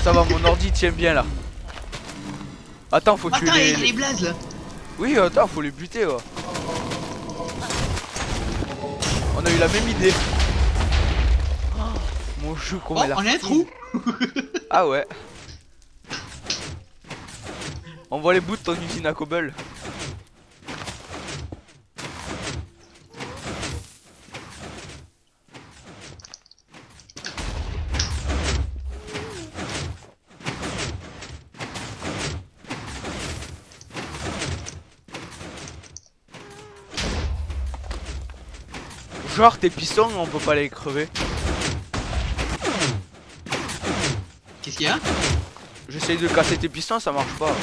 Speaker 1: Ça va, mon ordi tient bien là. Attends, faut tuer
Speaker 2: Attends,
Speaker 1: les...
Speaker 2: avec les blazes là.
Speaker 1: Oui, attends, faut les buter, ouais. On a eu la même idée. Oh, mon jeu,
Speaker 2: Oh,
Speaker 1: comment il a...
Speaker 2: on a un trou.
Speaker 1: Ah ouais. On voit les bouts de ton usine à cobble. Genre tes pistons on peut pas les crever.
Speaker 2: Qu'est-ce qu'il y a?
Speaker 1: J'essaye de casser tes pistons, ça marche pas.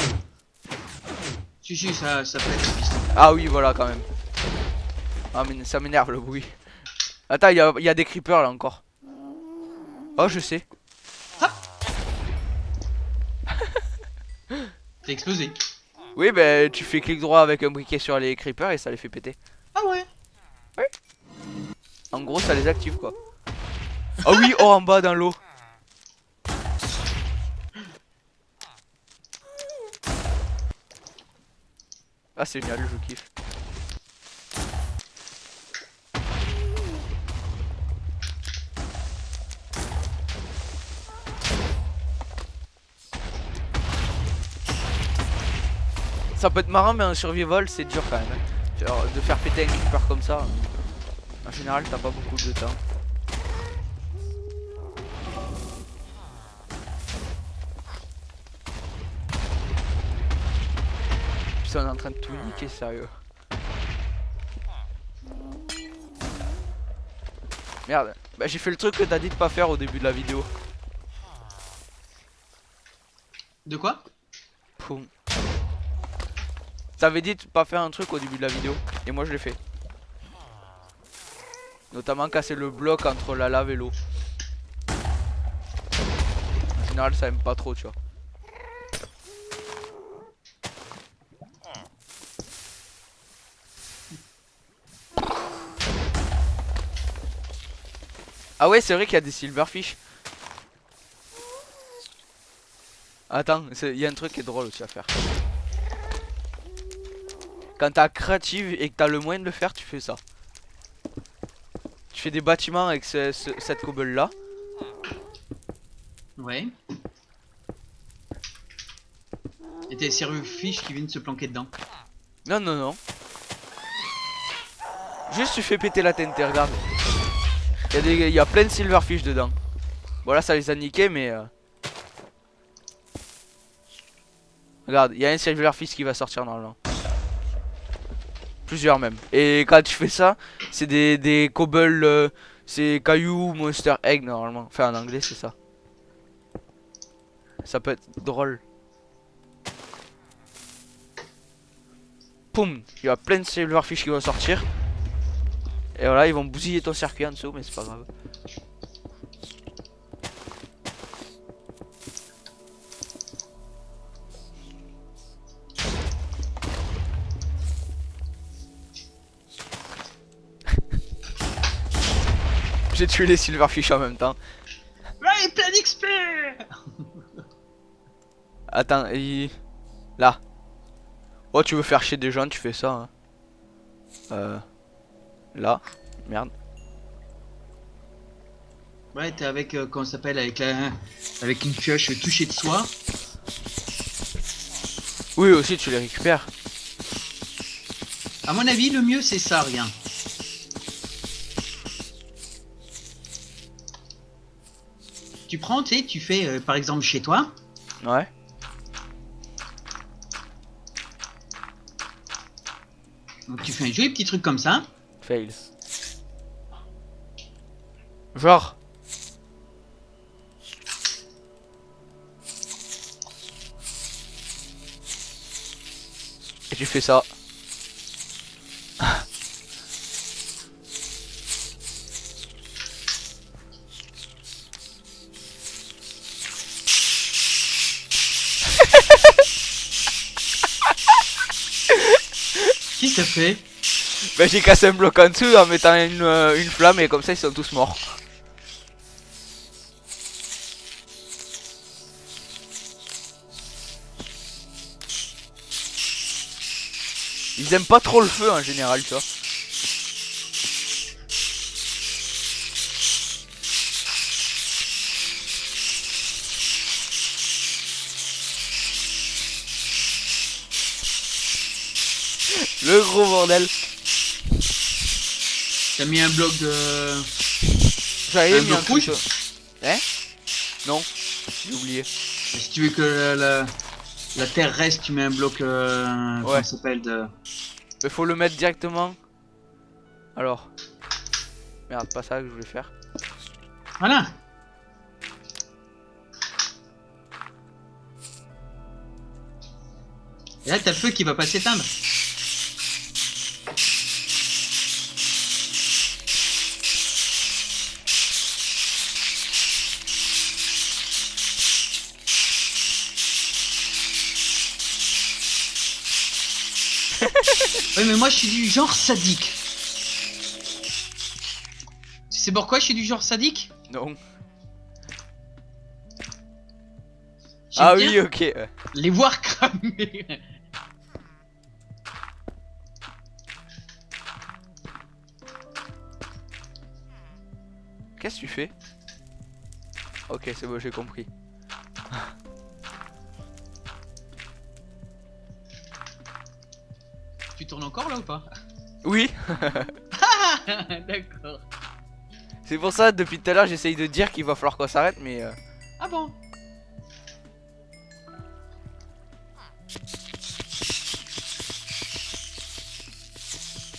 Speaker 2: Si, ça peut être un piston.
Speaker 1: Ah oui voilà quand même. Ah mais ça m'énerve le bruit. Attends, il y a des creepers là encore. Oh je sais.
Speaker 2: T'as explosé.
Speaker 1: Oui bah tu fais clic droit avec un briquet sur les creepers et ça les fait péter.
Speaker 2: Ah ouais.
Speaker 1: En gros ça les active quoi. Ah oui, oh en bas dans l'eau. Ah c'est génial, je kiffe. Ça peut être marrant mais un survival c'est dur quand même. Hein. Genre, de faire péter un creeper comme ça. En général t'as pas beaucoup de temps. Putain on est en train de tout niquer sérieux. Merde, bah j'ai fait le truc que t'as dit de pas faire au début de la vidéo.
Speaker 2: De quoi?
Speaker 1: Poum. T'avais dit de pas faire un truc au début de la vidéo et moi je l'ai fait. Notamment casser le bloc entre la lave et l'eau. En général ça aime pas trop tu vois. Ah ouais c'est vrai qu'il y a des silverfish. Attends, il y a un truc qui est drôle aussi à faire. Quand t'as créative et que t'as le moyen de le faire, tu fais ça. Tu fais des bâtiments avec cette cobble là.
Speaker 2: Ouais. Et t'es silverfish qui viennent se planquer dedans.
Speaker 1: Non non non. Juste tu fais péter la TNT, regarde. Il y a plein de silverfish dedans. Bon là ça les a niqués mais regarde, il y a un silverfish qui va sortir normalement. Plusieurs même. Et quand tu fais ça, c'est des cobble, c'est cailloux monster egg normalement. Enfin en anglais c'est ça. Ça peut être drôle. Poum, il y a plein de silverfish qui vont sortir. Et voilà, ils vont bousiller ton circuit en dessous, mais c'est pas grave. J'ai tué les silverfish en même temps.
Speaker 2: Ouais, plein d'XP.
Speaker 1: Attends, là. Oh, tu veux faire chier des gens, tu fais ça. Hein. Là. Merde.
Speaker 2: Ouais, t'es avec, comment ça s'appelle, avec une pioche touchée de soie.
Speaker 1: Oui, aussi, tu les récupères.
Speaker 2: À mon avis, le mieux, c'est ça, regarde. Tu prends, tu sais, tu fais, par exemple, chez toi.
Speaker 1: Ouais.
Speaker 2: Donc, tu fais un joli petit truc comme ça.
Speaker 1: Fail. Genre. Et tu fais ça.
Speaker 2: Qu'est-ce que ça fait?
Speaker 1: Bah j'ai cassé un bloc en dessous en mettant une flamme et comme ça ils sont tous morts. Ils aiment pas trop le feu en général, tu vois. Le gros bordel.
Speaker 2: T'as mis un bloc de...
Speaker 1: J'avais
Speaker 2: Un
Speaker 1: mis
Speaker 2: bloc
Speaker 1: un truc.
Speaker 2: rouge.
Speaker 1: Hein? Non, j'ai oublié.
Speaker 2: Si tu veux que la terre reste, tu mets un bloc... Comment ça s'appelle de...
Speaker 1: Il faut le mettre directement. Alors. Merde, pas ça que je voulais faire.
Speaker 2: Voilà. Et là, t'as le feu qui va pas s'éteindre. Oui, mais moi, je suis du genre sadique. Tu sais pourquoi je suis du genre sadique?
Speaker 1: Non.
Speaker 2: J'aime
Speaker 1: Ah
Speaker 2: bien
Speaker 1: oui, ok.
Speaker 2: les voir cramer.
Speaker 1: Qu'est-ce que tu fais? Ok, c'est bon, j'ai compris.
Speaker 2: Tu tournes encore là ou pas?
Speaker 1: Oui.
Speaker 2: D'accord.
Speaker 1: C'est pour ça, depuis tout à l'heure, j'essaye de dire qu'il va falloir qu'on s'arrête, mais...
Speaker 2: Ah bon?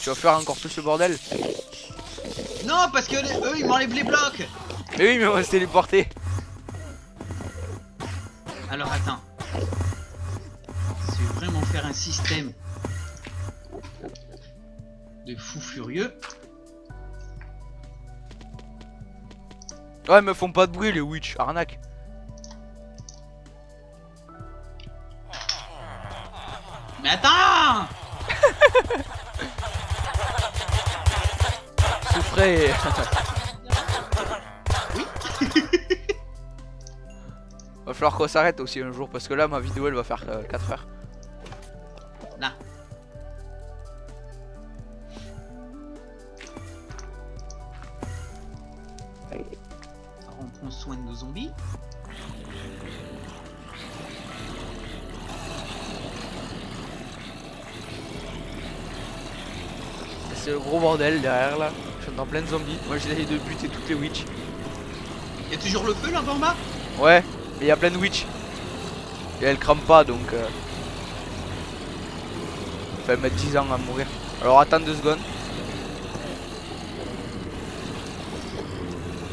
Speaker 1: Tu vas faire encore tout ce bordel?
Speaker 2: Non, parce que eux, ils m'enlèvent les blocs.
Speaker 1: Mais oui, mais on va se téléporter.
Speaker 2: Alors attends. Je vais vraiment faire un système de fou furieux.
Speaker 1: Ouais, me font pas de bruit les witch, arnaque.
Speaker 2: Mais attends!
Speaker 1: Souffrez. Va falloir qu'on s'arrête aussi un jour, parce que là, ma vidéo, elle va faire 4 heures.
Speaker 2: Là. Alors on prend soin de nos zombies.
Speaker 1: C'est le gros bordel derrière là. Je suis dans plein de zombies. Moi, j'essaye de buter toutes les witch.
Speaker 2: Y a toujours le feu là en bas?
Speaker 1: Ouais, mais il y a plein de witch. Et elles crament pas donc. Faut mettre 10 ans à mourir. Alors attends 2 secondes.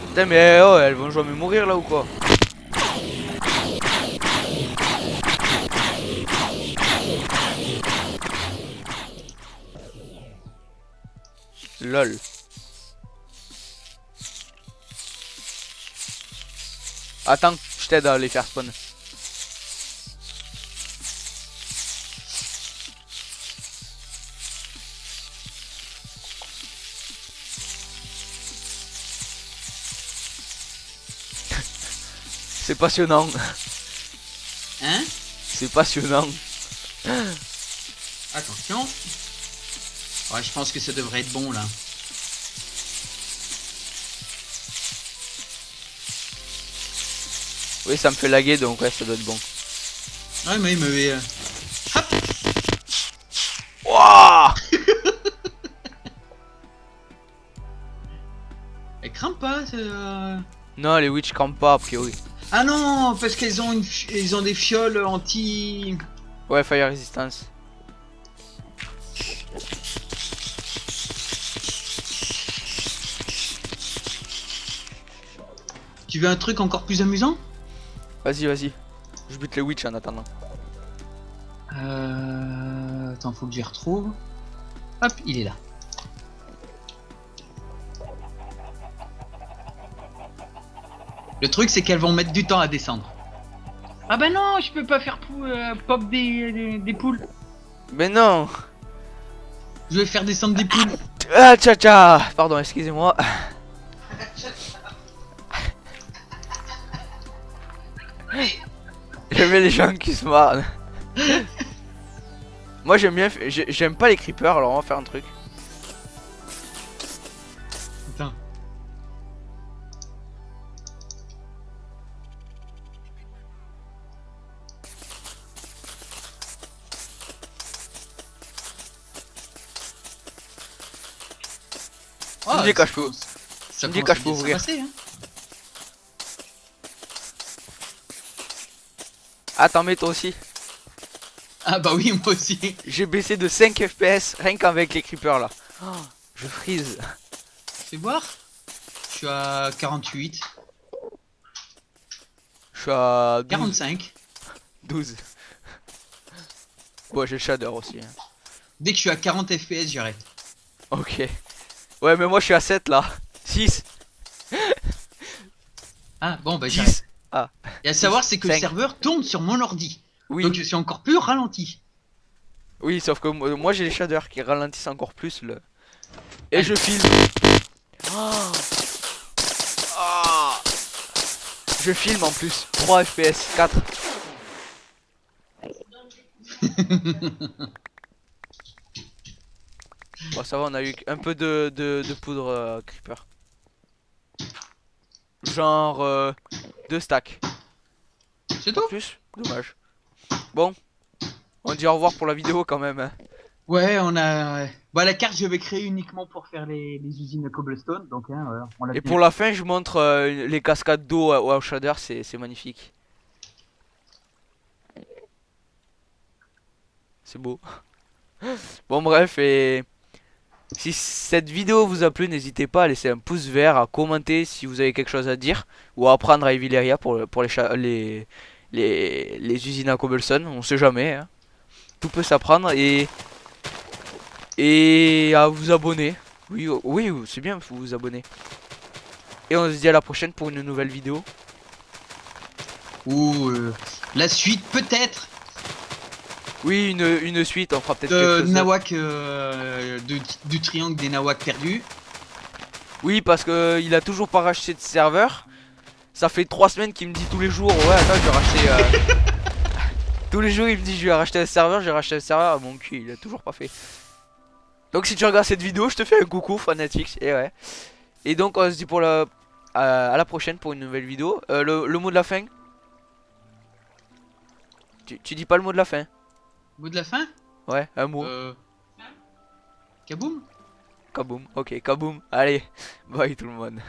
Speaker 1: Putain, mais oh, elles vont jamais mourir là ou quoi? Lol. Attends, je t'aide à les faire spawn. C'est passionnant.
Speaker 2: Hein?
Speaker 1: C'est passionnant.
Speaker 2: Attention. Ouais, je pense que ça devrait être bon là.
Speaker 1: Oui, ça me fait laguer donc ouais, ça doit être bon.
Speaker 2: Ouais, mais hop!
Speaker 1: Wouah!
Speaker 2: Elle crame pas,
Speaker 1: Non, les witch campent pas a priori.
Speaker 2: Ah non, parce qu'elles ont ils ont des fioles anti.
Speaker 1: Ouais, fire resistance.
Speaker 2: Tu veux un truc encore plus amusant?
Speaker 1: Vas-y, vas-y. Je bute les witch en attendant.
Speaker 2: Attends, faut que j'y retrouve. Hop, il est là. Le truc, c'est qu'elles vont mettre du temps à descendre. Ah bah non, je peux pas faire pop des poules.
Speaker 1: Mais non!
Speaker 2: Je vais faire descendre des poules.
Speaker 1: Ah, tcha tcha! Pardon, excusez-moi. J'aime les gens qui se marrent. Moi j'aime bien, j'aime pas les creepers, alors on va faire un truc.
Speaker 2: Putain.
Speaker 1: Tu me dis quand je peux.
Speaker 2: Ça
Speaker 1: me dis
Speaker 2: commence
Speaker 1: quand
Speaker 2: à
Speaker 1: je peux
Speaker 2: bien se
Speaker 1: ouvrir.
Speaker 2: passer, hein.
Speaker 1: Attends, mais toi aussi.
Speaker 2: Ah bah oui, moi aussi.
Speaker 1: J'ai baissé de 5 FPS rien qu'avec les creepers là. Oh, je freeze.
Speaker 2: Fais voir. suis à 48,
Speaker 1: Je suis à 12.
Speaker 2: 45.
Speaker 1: 12. Ouais, j'ai le shader aussi. Hein.
Speaker 2: Dès que je suis à 40 FPS, j'arrête.
Speaker 1: Ok. Ouais, mais moi je suis à 7 là. 6.
Speaker 2: Ah bon, bah j'arrête.
Speaker 1: 10. Ah,
Speaker 2: Et à savoir, c'est que le
Speaker 1: 5.
Speaker 2: serveur tourne sur mon ordi.
Speaker 1: oui.
Speaker 2: Donc je suis encore plus ralenti.
Speaker 1: Oui, sauf que moi j'ai les shaders qui ralentissent encore plus le. Et je filme. Oh. Ah. Je filme en plus. 3 FPS, 4. Bon, ça va, on a eu un peu de poudre creeper. Genre 2 stacks.
Speaker 2: C'est
Speaker 1: Pas
Speaker 2: tout?
Speaker 1: plus. Dommage. Bon, on dit au revoir pour la vidéo quand même. Hein.
Speaker 2: Ouais, on a. Bah, la carte, je vais créer uniquement pour faire les usines de cobblestone. Donc, hein, voilà, on l'a
Speaker 1: Et
Speaker 2: bien.
Speaker 1: pour la fin, je montre les cascades d'eau au shader, c'est magnifique. C'est beau. Bon, bref, et si cette vidéo vous a plu, n'hésitez pas à laisser un pouce vert, à commenter si vous avez quelque chose à dire, ou à apprendre à Evileria pour les usines à cobblestone, on sait jamais. Hein. Tout peut s'apprendre et à vous abonner. Oui, oui, c'est bien, faut vous abonner. Et on se dit à la prochaine pour une nouvelle vidéo.
Speaker 2: Ou la suite, peut-être,
Speaker 1: Oui, une suite, on fera peut-être
Speaker 2: de
Speaker 1: quelque chose.
Speaker 2: Nawak, du triangle des Nawak perdus.
Speaker 1: Oui, parce que il a toujours pas racheté de serveur. Ça fait 3 semaines qu'il me dit tous les jours, ouais, attends, je vais racheter. Tous les jours, il me dit, je vais racheter un serveur, j'ai racheté un serveur. Mon cul, il a toujours pas fait. Donc, si tu regardes cette vidéo, je te fais un coucou, Fanatix. Et ouais. Et donc, on se dit à la prochaine pour une nouvelle vidéo. Le mot de la fin. Tu dis pas le mot de la fin?
Speaker 2: Mot de la fin?
Speaker 1: Ouais, un mot.
Speaker 2: Kaboom?
Speaker 1: Kaboom. Ok, kaboom. Allez, bye tout le monde.